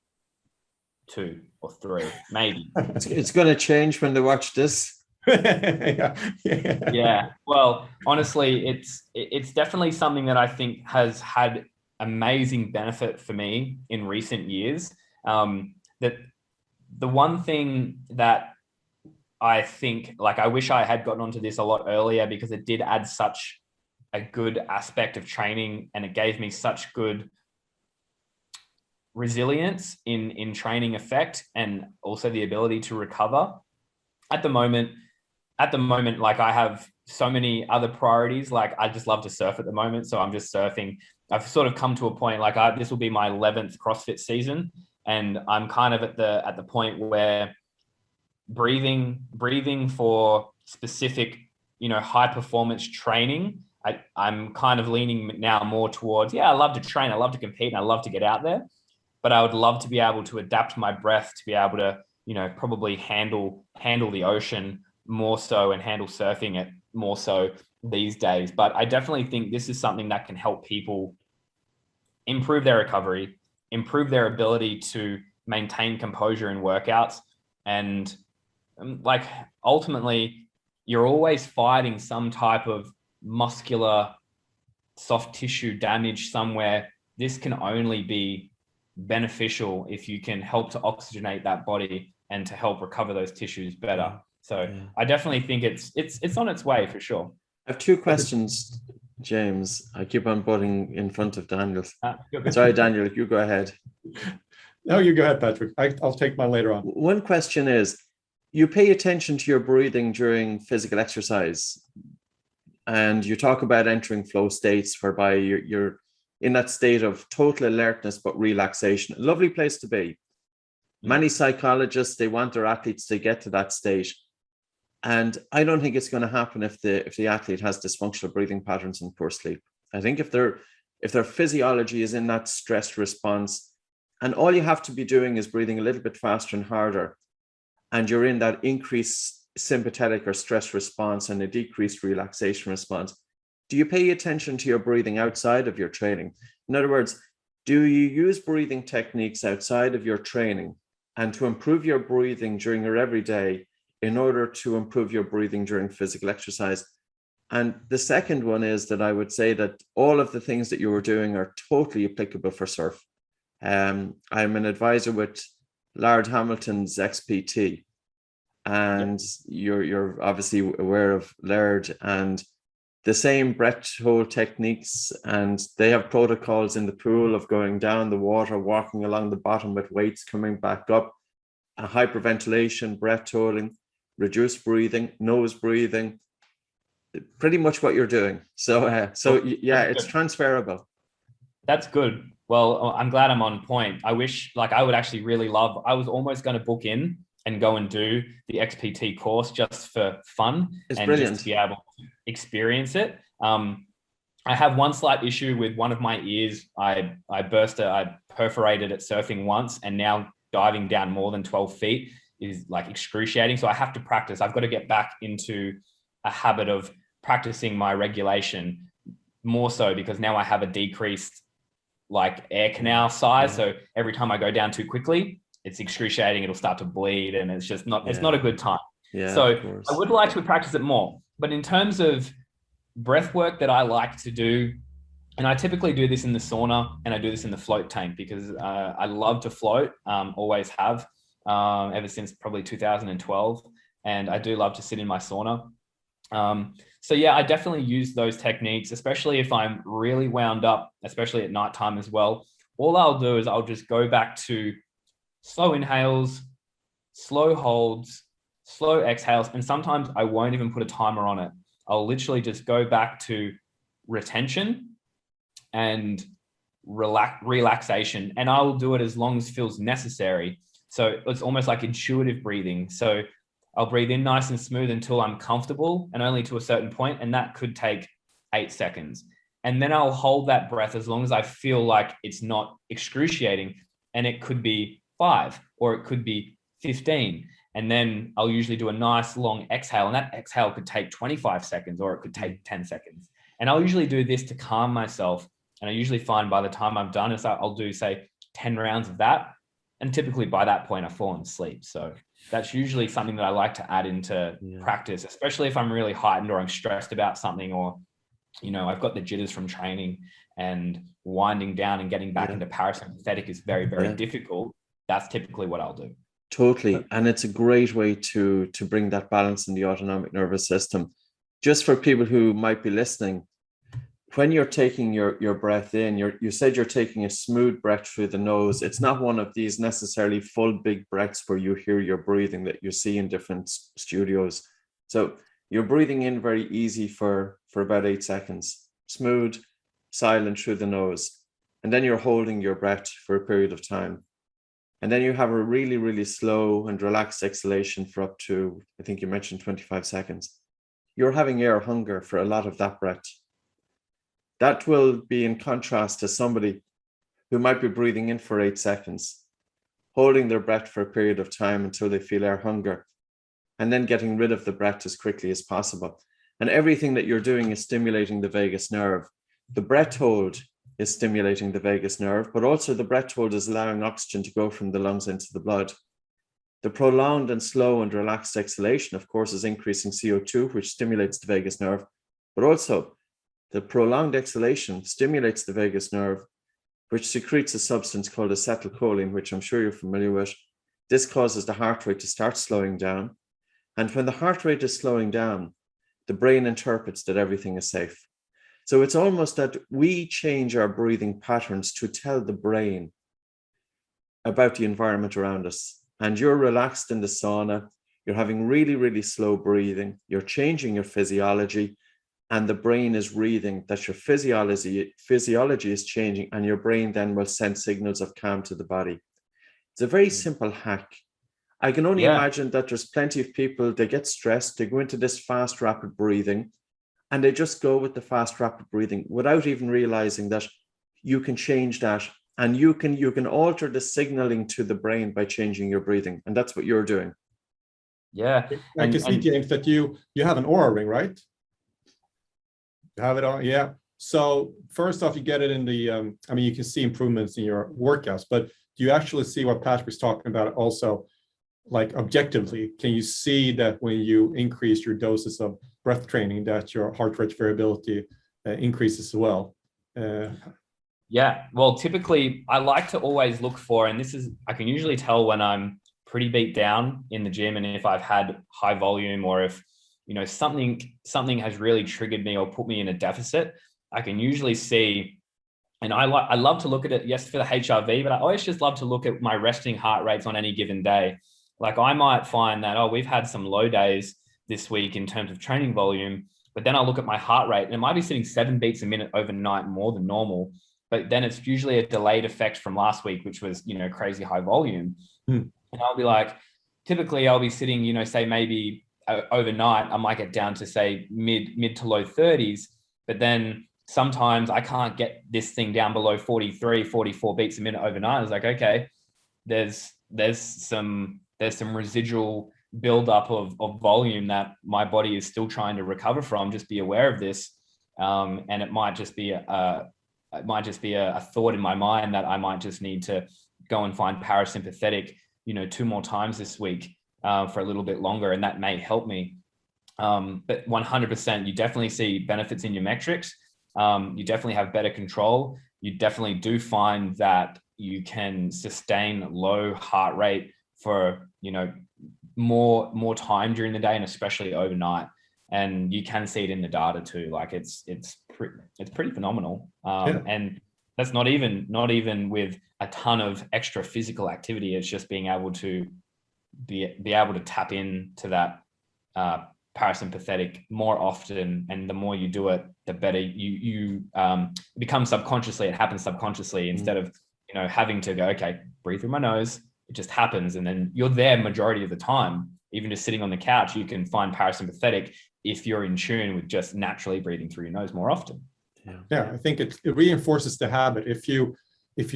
2 or 3, maybe. It's going to change when they watch this. Yeah. Well, honestly, it's definitely something that I think has had amazing benefit for me in recent years. That the one thing that I think, like, I wish I had gotten onto this a lot earlier, because it did add such a good aspect of training, and it gave me such good resilience in training effect, and also the ability to recover. At the moment, like, I have so many other priorities. Like, I just love to surf at the moment, so I'm just surfing. I've sort of come to a point, like, this will be my 11th CrossFit season, and I'm kind of at the point where breathing for specific, high performance training, I'm kind of leaning now more towards, I love to train, I love to compete, and I love to get out there, but I would love to be able to adapt my breath to be able to, probably handle the ocean more so and handle surfing it more so these days. But I definitely think this is something that can help people improve their recovery, improve their ability to maintain composure in workouts. And like ultimately, you're always fighting some type of muscular soft tissue damage somewhere. This can only be beneficial if you can help to oxygenate that body and to help recover those tissues better. So I definitely think it's on its way for sure. I have two questions, James. I keep on butting in front of Daniel. Sorry, Daniel, you go ahead. No, you go ahead, Patrick. I'll take mine later on. One question is, you pay attention to your breathing during physical exercise, and you talk about entering flow states whereby you're in that state of total alertness but relaxation. A lovely place to be. Many psychologists, they want their athletes to get to that state. And I don't think it's going to happen if the athlete has dysfunctional breathing patterns and poor sleep. I think if their physiology is in that stress response, and all you have to be doing is breathing a little bit faster and harder, and you're in that increased sympathetic or stress response and a decreased relaxation response, do you pay attention to your breathing outside of your training? In other words, do you use breathing techniques outside of your training and to improve your breathing during your everyday in order to improve your breathing during physical exercise? And the second one is that I would say that all of the things that you were doing are totally applicable for surf. I'm an advisor with Laird Hamilton's XPT, and you're obviously aware of Laird, and the same breath hold techniques, and they have protocols in the pool of going down the water, walking along the bottom with weights, coming back up, hyperventilation, breath holding, reduced breathing, nose breathing, pretty much what you're doing. So yeah, it's transferable. That's good. Well, I'm glad I'm on point. I wish, I would actually really love, I was almost going to book in and go and do the XPT course just for fun. It's and brilliant. just to be able to experience it. I have one slight issue with one of my ears. I perforated it surfing once, and now diving down more than 12 feet is excruciating. So I have to practice. I've got to get back into a habit of practicing my regulation more so, because now I have a decreased air canal size. So every time I go down too quickly, it's excruciating. It'll start to bleed, and it's just not, it's not a good time. So I would like to practice it more. But in terms of breath work that I like to do, and I typically do this in the sauna and I do this in the float tank, because I love to float, always have, ever since probably 2012. And I do love to sit in my sauna. So yeah, I definitely use those techniques, especially if I'm really wound up, especially at nighttime as well. All I'll do is I'll just go back to slow inhales, slow holds, slow exhales. And sometimes I won't even put a timer on it. I'll literally just go back to retention and relaxation. And I will do it as long as feels necessary. So it's almost like intuitive breathing. So I'll breathe in nice and smooth until I'm comfortable, and only to a certain point, and that could take 8 seconds. And then I'll hold that breath as long as I feel like it's not excruciating, and it could be 5 or it could be 15. And then I'll usually do a nice long exhale, and that exhale could take 25 seconds or it could take 10 seconds. And I'll usually do this to calm myself. And I usually find by the time I'm done, I'll do say 10 rounds of that. And typically by that point, I've fallen asleep. So that's usually something that I like to add into practice, especially if I'm really heightened or I'm stressed about something, or, I've got the jitters from training, and winding down and getting back into parasympathetic is very, very difficult. That's typically what I'll do. Totally. And it's a great way to bring that balance in the autonomic nervous system. Just for people who might be listening, when you're taking your breath in, you said you're taking a smooth breath through the nose. It's not one of these necessarily full big breaths where you hear your breathing that you see in different studios. So you're breathing in very easy for about 8 seconds, smooth, silent through the nose. And then you're holding your breath for a period of time. And then you have a really, really slow and relaxed exhalation for up to, I think you mentioned 25 seconds. You're having air hunger for a lot of that breath. That will be in contrast to somebody who might be breathing in for 8 seconds holding their breath for a period of time until they feel air hunger, and then getting rid of the breath as quickly as possible. And everything that you're doing is stimulating the vagus nerve. The breath hold is stimulating the vagus nerve, but also the breath hold is allowing oxygen to go from the lungs into the blood. The prolonged and slow and relaxed exhalation, of course, is increasing CO2, which stimulates the vagus nerve, but also the prolonged exhalation stimulates the vagus nerve, which secretes a substance called acetylcholine, which I'm sure you're familiar with. This causes the heart rate to start slowing down. And when the heart rate is slowing down, the brain interprets that everything is safe. So it's almost that we change our breathing patterns to tell the brain about the environment around us. And you're relaxed in the sauna, you're having really, really slow breathing, you're changing your physiology, and the brain is reading that your physiology is changing, and your brain then will send signals of calm to the body. It's a very simple hack. I can only imagine that there's plenty of people, they get stressed, they go into this fast, rapid breathing, and they just go with the fast, rapid breathing without even realizing that you can change that. And you can alter the signaling to the brain by changing your breathing. And that's what you're doing. Yeah. I can see, James, that you have an Aura ring, right? You have it on, yeah. So first off, you get it in the, I mean, you can see improvements in your workouts, but do you actually see what Patrick's talking about also, like objectively? Can you see that when you increase your doses of breath training, that your heart rate variability increases as well? Yeah, well, typically I like to always look for, and this is, I can usually tell when I'm pretty beat down in the gym, and if I've had high volume, or if, you know, something has really triggered me or put me in a deficit, I can usually see, and I love to look at it, yes, for the HRV, but I always just love to look at my resting heart rates on any given day. Like I might find that, oh, we've had some low days this week in terms of training volume, but then I'll look at my heart rate and it might be sitting 7 beats a minute overnight more than normal. But then it's usually a delayed effect from last week, which was, you know, crazy high volume. And I'll be like, typically I'll be sitting, you know, say maybe overnight, I might get down to say mid to low 30s, but then sometimes I can't get this thing down below 43, 44 beats a minute overnight. I was like, okay, there's some residual buildup of volume that my body is still trying to recover from. Just be aware of this. And it might just be a thought in my mind that I might just need to go and find parasympathetic, you know, 2 more times this week for a little bit longer, and that may help me. But 100%, you definitely see benefits in your metrics. You definitely have better control. You definitely do find that you can sustain low heart rate for, you know, more time during the day, and especially overnight. And you can see it in the data too. Like it's pretty phenomenal. And that's not even with a ton of extra physical activity. It's just being able to be able to tap into that parasympathetic more often. And the more you do it, the better you become subconsciously. It happens subconsciously instead of, you know, having to go, okay, breathe through my nose. It just happens. And then you're there majority of the time. Even just sitting on the couch, you can find parasympathetic if you're in tune with just naturally breathing through your nose more often. Yeah, I think it reinforces the habit. If you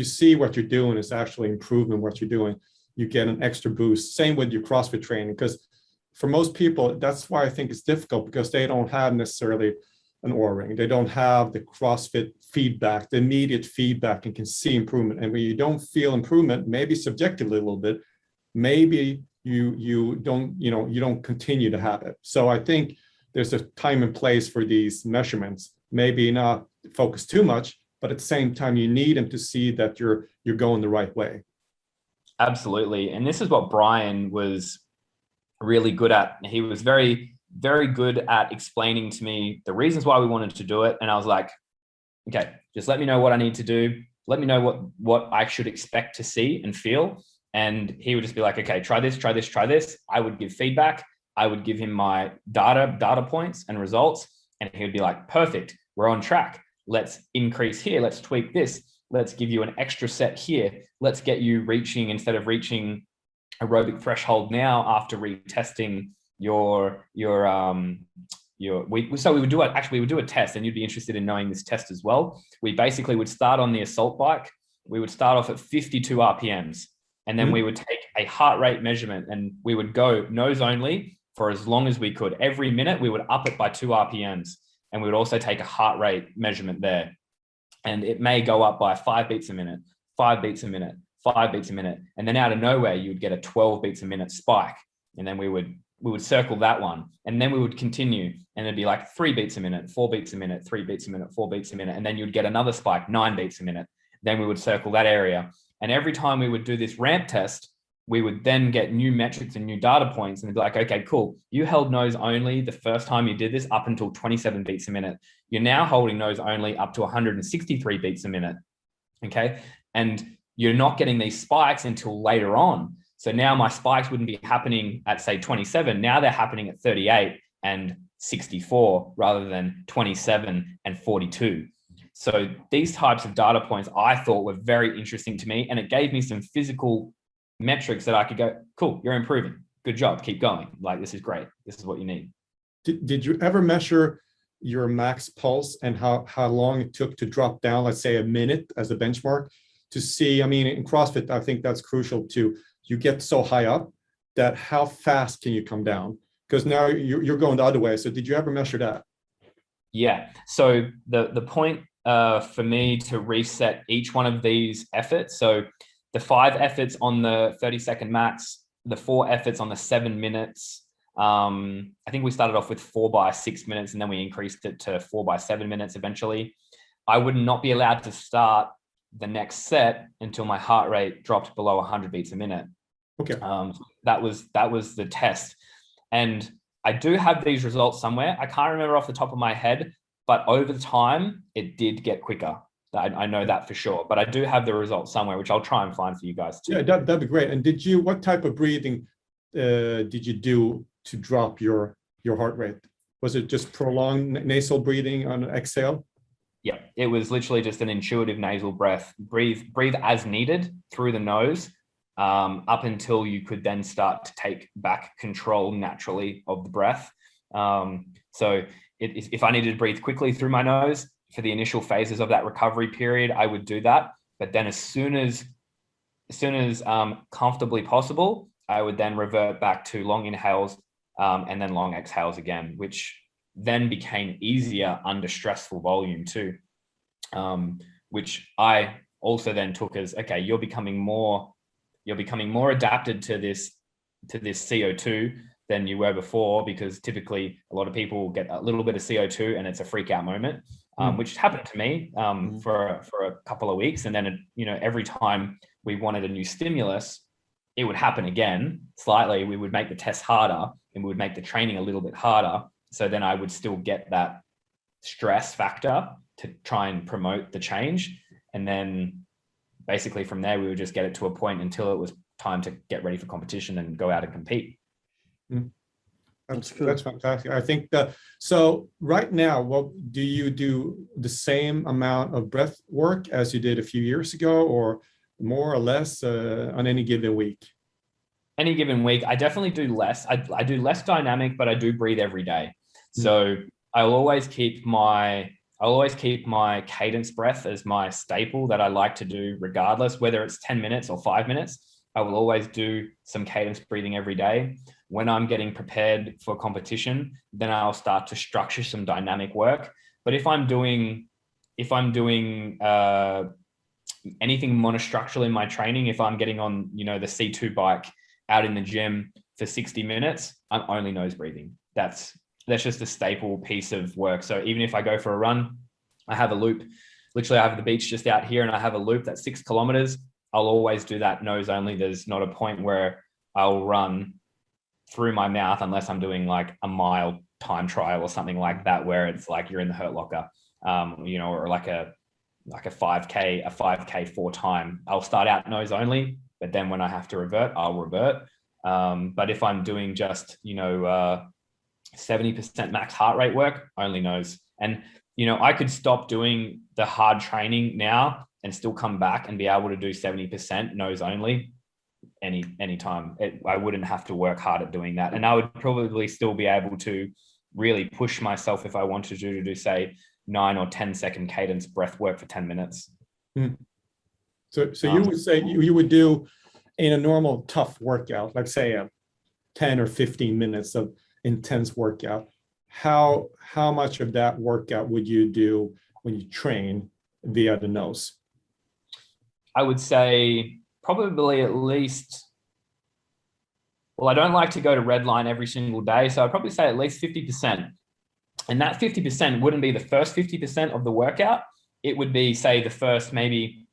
see what you're doing is actually improving what you're doing, you get an extra boost. Same with your CrossFit training, because for most people, that's why I think it's difficult, because they don't have necessarily an Oura ring. They don't have the CrossFit feedback, the immediate feedback, and can see improvement. And when you don't feel improvement, maybe subjectively a little bit, maybe you don't continue to have it. So I think there's a time and place for these measurements. Maybe not focus too much, but at the same time, you need them to see that you're going the right way. Absolutely. And this is what Brian was really good at. He was very, very good at explaining to me the reasons why we wanted to do it. And I was like, okay, just let me know what I need to do. Let me know what I should expect to see and feel. And he would just be like, okay, try this, try this, try this. I would give feedback. I would give him my data points and results. And he would be like, perfect, we're on track. Let's increase here. Let's tweak this. Let's give you an extra set here. Let's get you reaching, instead of reaching aerobic threshold now after retesting we would do a test, and you'd be interested in knowing this test as well. We basically would start on the assault bike. We would start off at 52 RPMs. And then we would take a heart rate measurement and we would go nose only for as long as we could. Every minute we would up it by 2 RPMs, and we would also take a heart rate measurement there. And it may go up by 5 beats a minute, 5 beats a minute, 5 beats a minute. And then out of nowhere, you would get a 12 beats a minute spike. And then we would circle that one. And then we would continue, and it'd be like 3 beats a minute, 4 beats a minute, 3 beats a minute, 4 beats a minute. And then you'd get another spike, 9 beats a minute. Then we would circle that area. And every time we would do this ramp test, we would then get new metrics and new data points, and they'd be like, okay, cool. You held nose only the first time you did this up until 27 beats a minute. You're now holding nose only up to 163 beats a minute. Okay. And you're not getting these spikes until later on. So now my spikes wouldn't be happening at, say, 27. Now they're happening at 38 and 64 rather than 27 and 42. So these types of data points I thought were very interesting to me, and it gave me some physical metrics that I could go, cool, you're improving. Good job. Keep going. Like, this is great. This is what you need. Did you ever measure your max pulse and how long it took to drop down, let's say a minute as a benchmark, to see? I mean, in CrossFit, I think that's crucial too. You get so high up that how fast can you come down? Because now you're going the other way. So did you ever measure that? Yeah. So the point for me to reset each one of these efforts. So the 5 efforts on the 30-second max, the 4 efforts on the 7 minutes. I think we started off with 4 by 6 minutes, and then we increased it to 4 by 7 minutes eventually. I would not be allowed to start the next set until my heart rate dropped below 100 beats a minute. Okay. That was the test. And I do have these results somewhere. I can't remember off the top of my head, but over time, it did get quicker. I know that for sure, but I do have the results somewhere, which I'll try and find for you guys too. Yeah, that'd be great. And what type of breathing did you do to drop your heart rate? Was it just prolonged nasal breathing on exhale? Yeah, it was literally just an intuitive nasal breath. Breathe as needed through the nose, up until you could then start to take back control naturally of the breath. So if I needed to breathe quickly through my nose for the initial phases of that recovery period, I would do that. But then as soon as comfortably possible, I would then revert back to long inhales and then long exhales again, which then became easier under stressful volume too, which I also then took as, okay, you're becoming more adapted to this CO2 than you were before, because typically a lot of people get a little bit of CO2 and it's a freak out moment, which happened to me for a couple of weeks. And then, every time we wanted a new stimulus, it would happen again slightly. We would make the test harder and we would make the training a little bit harder. So then I would still get that stress factor to try and promote the change. And then basically from there, we would just get it to a point until it was time to get ready for competition and go out and compete. That's fantastic. I think so right now, do you do the same amount of breath work as you did a few years ago, or more or less on any given week? Any given week, I definitely do less. I do less dynamic, but I do breathe every day. So I'll always keep my cadence breath as my staple that I like to do regardless, whether it's 10 minutes or 5 minutes. I will always do some cadence breathing every day. When I'm getting prepared for competition, then I'll start to structure some dynamic work. But if I'm doing anything monostructural in my training, if I'm getting on, the C2 bike out in the gym for 60 minutes, I'm only nose breathing. That's just a staple piece of work. So even if I go for a run, I have a loop. Literally, I have the beach just out here and I have a loop that's 6 kilometers. I'll always do that nose only. There's not a point where I'll run through my mouth unless I'm doing like a mile time trial or something like that, where it's like you're in the hurt locker, or like a 5K 4 time. I'll start out nose only, but then when I have to revert, I'll revert. But if I'm doing just, 70% max heart rate work, only nose. And, I could stop doing the hard training now and still come back and be able to do 70% nose only anytime. I wouldn't have to work hard at doing that. And I would probably still be able to really push myself if I wanted to do say 9 or 10 second cadence breath work for 10 minutes. So you would say you would do in a normal tough workout, like say a 10 or 15 minutes of intense workout, how much of that workout would you do when you train via the nose? I would say probably at least, well, I don't like to go to red line every single day, so I'd probably say at least 50%. And that 50% wouldn't be the first 50% of the workout. It would be, say, the first maybe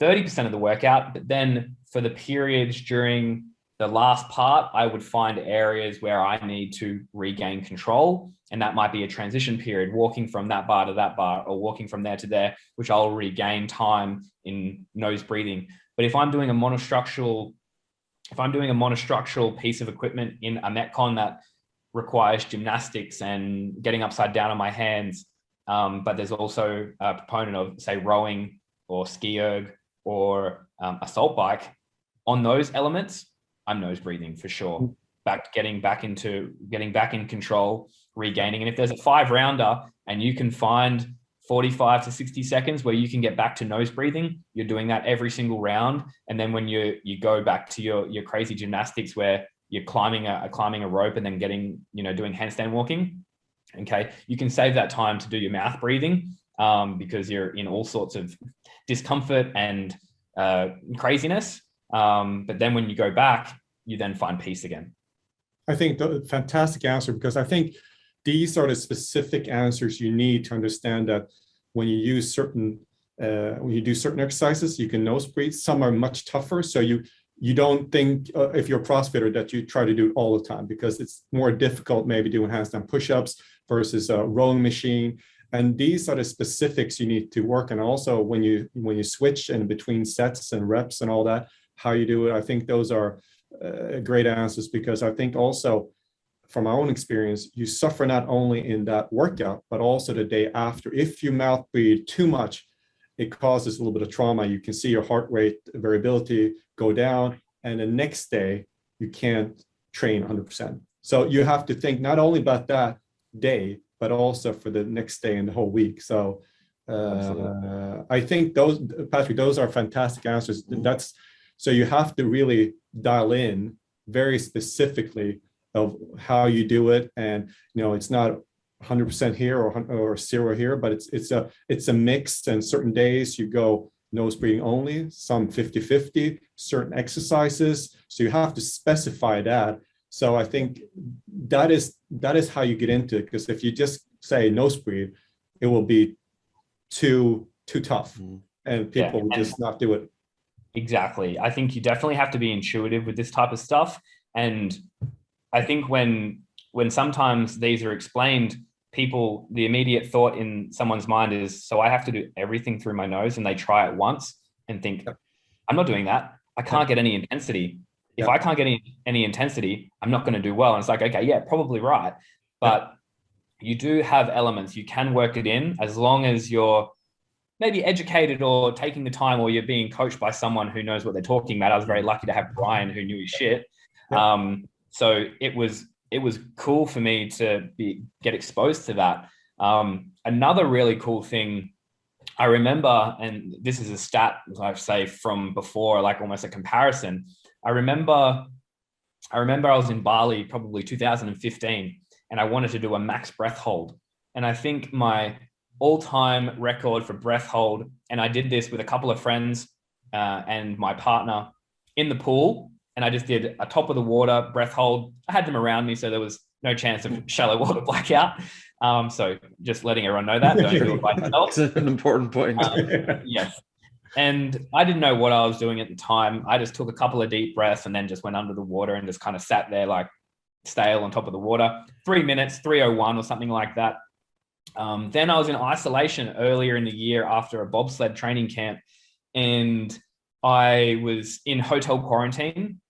30% of the workout. But then for the periods during the last part, I would find areas where I need to regain control. And that might be a transition period, walking from that bar to that bar, or walking from there to there, which I'll regain time in nose breathing. But if I'm doing a monostructural piece of equipment in a Metcon that requires gymnastics and getting upside down on my hands, but there's also a proponent of, say, rowing or ski erg or assault bike, on those elements, I'm nose breathing for sure. Getting back in control, regaining. And if there's a 5-rounder and you can find 45 to 60 seconds where you can get back to nose breathing, you're doing that every single round. And then when you go back to your crazy gymnastics where you're climbing a rope and then doing handstand walking, okay, you can save that time to do your mouth breathing, because you're in all sorts of discomfort and craziness. But then when you go back, you then find peace again. I think fantastic answer, because I think these are the specific answers you need to understand that when you do certain exercises, you can nose breathe. Some are much tougher, so you don't think if you're a CrossFitter that you try to do it all the time, because it's more difficult maybe doing handstand push-ups versus a rowing machine. And these are the specifics you need to work on. Also, when you switch in between sets and reps and all that, how you do it. I think those are great answers, because I think also from our own experience, you suffer not only in that workout, but also the day after. If you mouth breathe too much, it causes a little bit of trauma. You can see your heart rate variability go down, and the next day you can't train 100%. So you have to think not only about that day, but also for the next day and the whole week. So I think Patrick, those are fantastic answers. So you have to really dial in very specifically of how you do it. And, it's not 100% here or 0 here, but it's a mix. And certain days you go nose breathing only, some 50-50, certain exercises. So you have to specify that. So I think that is how you get into it. Because if you just say nose breathe, it will be too tough, and people will just not do it. Exactly. I think you definitely have to be intuitive with this type of stuff. And I think when sometimes these are explained, the immediate thought in someone's mind is, so I have to do everything through my nose, and they try it once and think, I'm not doing that. I can't get any intensity. If I can't get any intensity, I'm not going to do well. And it's like, okay, yeah, probably right. But you do have elements. You can work it in as long as you're maybe educated or taking the time, or you're being coached by someone who knows what they're talking about. I was very lucky to have Brian, who knew his shit. So it was cool for me to get exposed to that. Another really cool thing I remember, and this is a stat, I say, from before, like almost a comparison. I remember I was in Bali, probably 2015, and I wanted to do a max breath hold. And I think my all-time record for breath hold, and I did this with a couple of friends and my partner in the pool, and I just did a top of the water breath hold. I had them around me, so there was no chance of shallow water blackout. So just letting everyone know that. Don't do it by yourself. That's an important point. Yes. And I didn't know what I was doing at the time. I just took a couple of deep breaths and then just went under the water and just kind of sat there like stale on top of the water. 3 minutes, 3:01 or something like that. Then I was in isolation earlier in the year after a bobsled training camp, and I was in hotel quarantine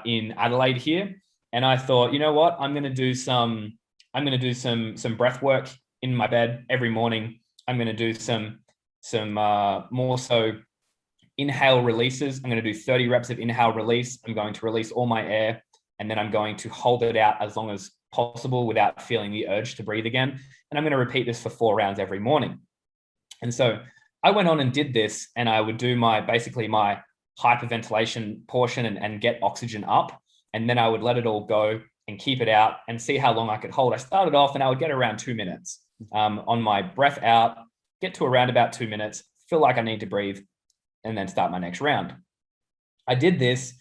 in Adelaide here. And I thought, you know what, I'm going to do some breath work in my bed every morning. I'm going to do some more so inhale releases. I'm going to do 30 reps of inhale release. I'm going to release all my air, and then I'm going to hold it out as long as possible without feeling the urge to breathe again. And I'm going to repeat this for 4 rounds every morning. And so I went on and did this, and I would do my hyperventilation portion and get oxygen up. And then I would let it all go and keep it out and see how long I could hold. I started off and I would get around 2 minutes on my breath out, get to around about 2 minutes, feel like I need to breathe, and then start my next round. I did this,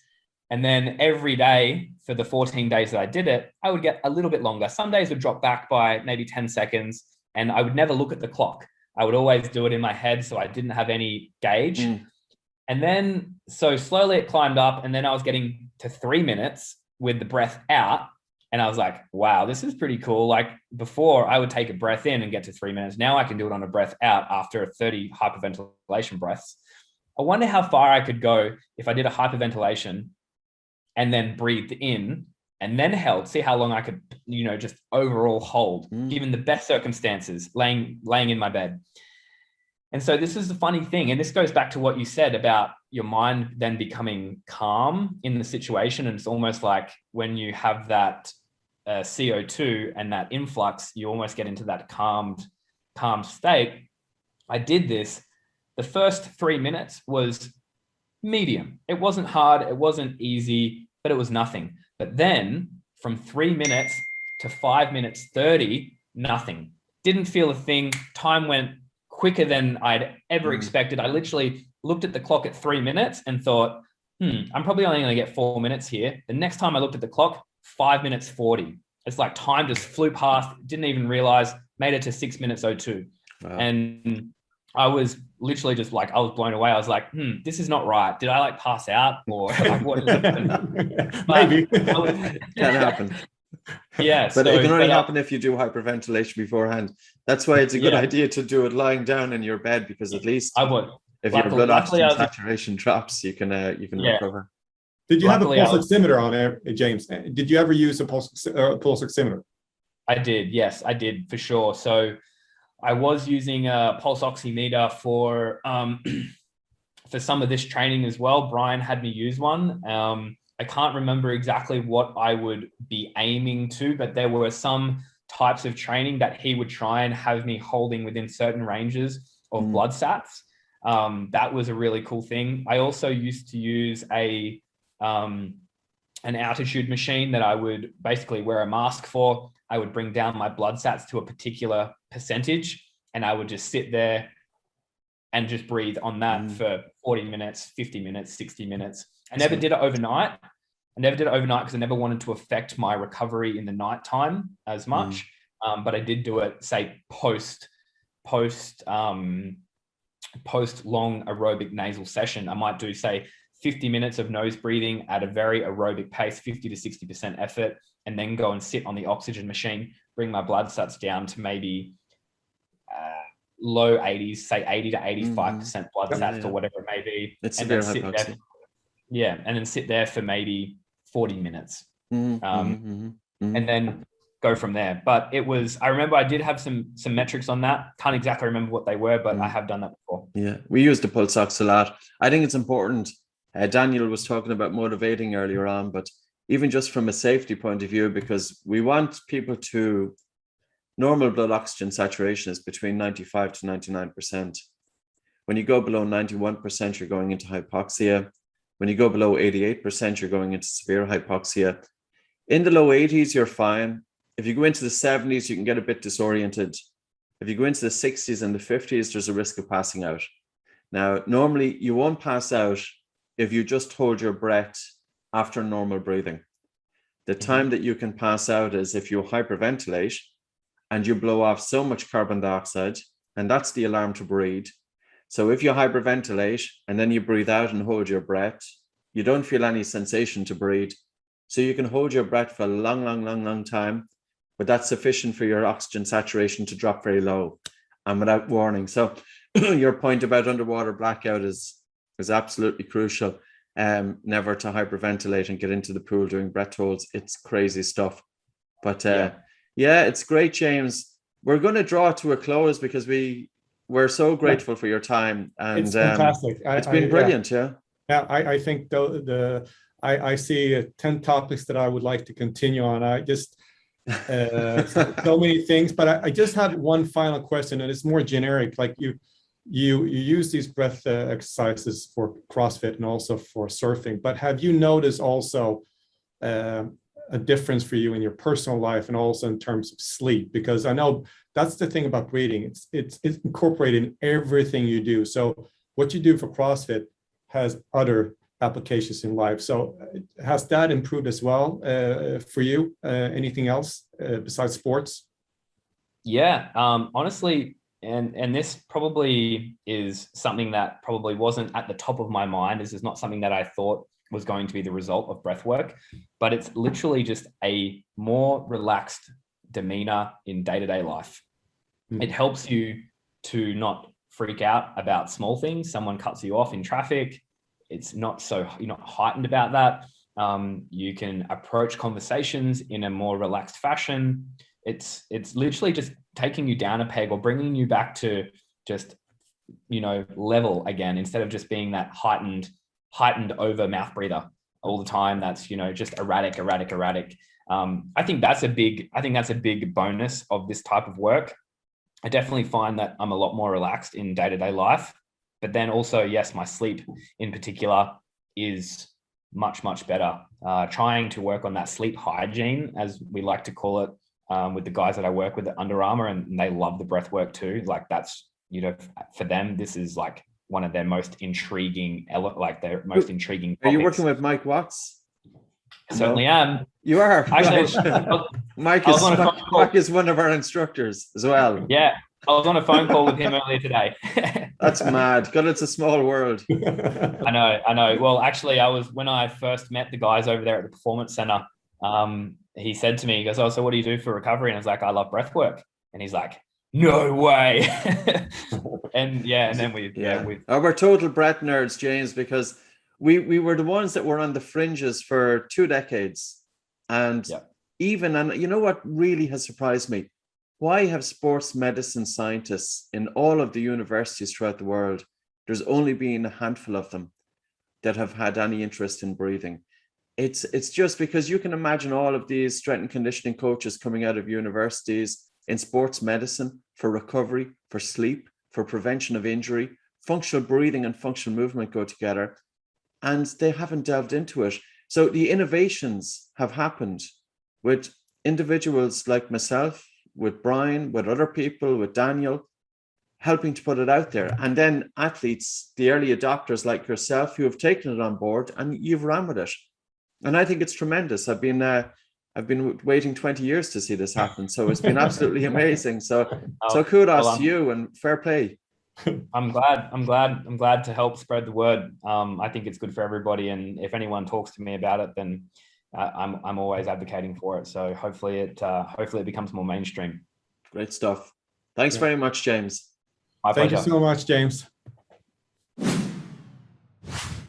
and then every day for the 14 days that I did it, I would get a little bit longer. Some days would drop back by maybe 10 seconds, and I would never look at the clock. I would always do it in my head, so I didn't have any gauge. And then, so slowly it climbed up, and then I was getting to 3 minutes with the breath out. And I was like, wow, this is pretty cool. Like before, I would take a breath in and get to 3 minutes. Now I can do it on a breath out after 30 hyperventilation breaths. I wonder how far I could go if I did a hyperventilation and then breathed in and then held, see how long I could, just overall hold, given the best circumstances, laying in my bed. And so this is the funny thing. And this goes back to what you said about your mind then becoming calm in the situation. And it's almost like when you have that CO2 and that influx, you almost get into that calm state. I did this. The first 3 minutes was medium. It wasn't hard. It wasn't easy, but it was nothing. But then from 3 minutes to 5 minutes 30, nothing. Didn't feel a thing. Time went quicker than I'd ever expected. I literally looked at the clock at 3 minutes and thought, I'm probably only going to get 4 minutes here. The next time I looked at the clock, 5 minutes 40. It's like time just flew past, didn't even realize, made it to 6 minutes 02. Wow. And I was literally just like, I was blown away. I was like, this is not right. Did I like pass out or like what happened? Maybe. Can happen. Yeah. But it can only happen if you do hyperventilation beforehand. That's why it's a good idea to do it lying down in your bed, because at least I would. If your blood oxygen saturation drops, you can recover. Did you have a pulse oximeter on there, James? Did you ever use a pulse oximeter? I did. Yes, I did for sure. So I was using a pulse oximeter for some of this training as well. Brian had me use one. I can't remember exactly what I would be aiming to, but there were some types of training that he would try and have me holding within certain ranges of blood sats. That was a really cool thing. I also used to use an altitude machine that I would basically wear a mask for. I would bring down my blood sats to a particular percentage, and I would just sit there and just breathe on that for 40 minutes, 50 minutes, 60 minutes. I never did it overnight. Because I never wanted to affect my recovery in the nighttime as much. But I did do it, say, post long aerobic nasal session. I might do, say, 50 minutes of nose breathing at a very aerobic pace, 50 to 60% effort, and then go and sit on the oxygen machine, bring my blood sats down to maybe low 80s, say 80 to 85% blood sats or whatever it may be. It's and then sit there, and then sit there for maybe 40 minutes. And then go from there. But it was, I remember I did have some metrics on that. Can't exactly remember what they were, but I have done that before. Yeah, we use the pulse ox a lot. I think it's important. Daniel was talking about motivating earlier on, but even just from a safety point of view, because we want people to, normal blood oxygen saturation is between 95 to 99%. When you go below 91%, you're going into hypoxia. When you go below 88%, you're going into severe hypoxia. In the low 80s, you're fine. If you go into the 70s, you can get a bit disoriented. If you go into the 60s and the 50s, there's a risk of passing out. Now, normally you won't pass out if you just hold your breath after normal breathing. The time that you can pass out is if you hyperventilate and you blow off so much carbon dioxide, and that's the alarm to breathe. So if you hyperventilate and then you breathe out and hold your breath, you don't feel any sensation to breathe. So you can hold your breath for a long time, but that's sufficient for your oxygen saturation to drop very low and without warning. So your point about underwater blackout is absolutely crucial. Never to hyperventilate and get into the pool doing breath holds. It's crazy stuff. But yeah, it's great, James. We're going to draw to a close because we're so grateful for your time. And it's fantastic. It's been brilliant. Yeah. I think I see 10 topics that I would like to continue on. I just so many things, but I just had one final question, and it's more generic. Like you use these breath exercises for CrossFit and also for surfing, but have you noticed also a difference for you in your personal life and also in terms of sleep? Because I know that's the thing about breathing. It's incorporated in everything you do. So what you do for CrossFit has other applications in life. So has that improved as well for you? Anything else besides sports? Yeah, honestly, and this probably is something that probably wasn't at the top of my mind. This is not something that I thought was going to be the result of breath work, but it's literally just a more relaxed demeanor in day-to-day life. It helps you to not freak out about small things. Someone cuts you off in traffic. It's not so, you're not heightened about that. You can approach conversations in a more relaxed fashion. It's literally just taking you down a peg or bringing you back to just, level again, instead of just being that heightened over mouth breather all the time. That's, just erratic. I think that's a big bonus of this type of work. I definitely find that I'm a lot more relaxed in day-to-day life, but then also, yes, my sleep in particular is much, much better. Trying to work on that sleep hygiene, as we like to call it, with the guys that I work with at Under Armour, and they love the breath work too. Like that's, for them, this is like one of their most intriguing, topics. Are you working with Mike Watts? Certainly am. You are. Actually, Mike is one of our instructors as well. Yeah, I was on a phone call with him earlier today. That's mad. God, it's a small world. I know. Well, actually, when I first met the guys over there at the Performance Center, he said to me, he goes, "Oh, so what do you do for recovery?" And I was like, "I love breath work." And he's like, "No way." and then we're total breath nerds, James, because we were the ones that were on the fringes for 2 decades. And and you know what really has surprised me? Why have sports medicine scientists in all of the universities throughout the world, there's only been a handful of them that have had any interest in breathing? It's just because you can imagine all of these strength and conditioning coaches coming out of universities in sports medicine for recovery, for sleep, for prevention of injury. Functional breathing and functional movement go together, and they haven't delved into it. So the innovations have happened with individuals like myself, with Brian, with other people, with Daniel, helping to put it out there. And then athletes, the early adopters like yourself, who have taken it on board and you've ran with it. And I think it's tremendous. I've been waiting 20 years to see this happen. So it's been absolutely amazing. So kudos to you and fair play. I'm glad to help spread the word. I think it's good for everybody. And if anyone talks to me about it, then I'm always advocating for it. So hopefully it becomes more mainstream. Great stuff. Thanks very much, James. Thank you so much, James.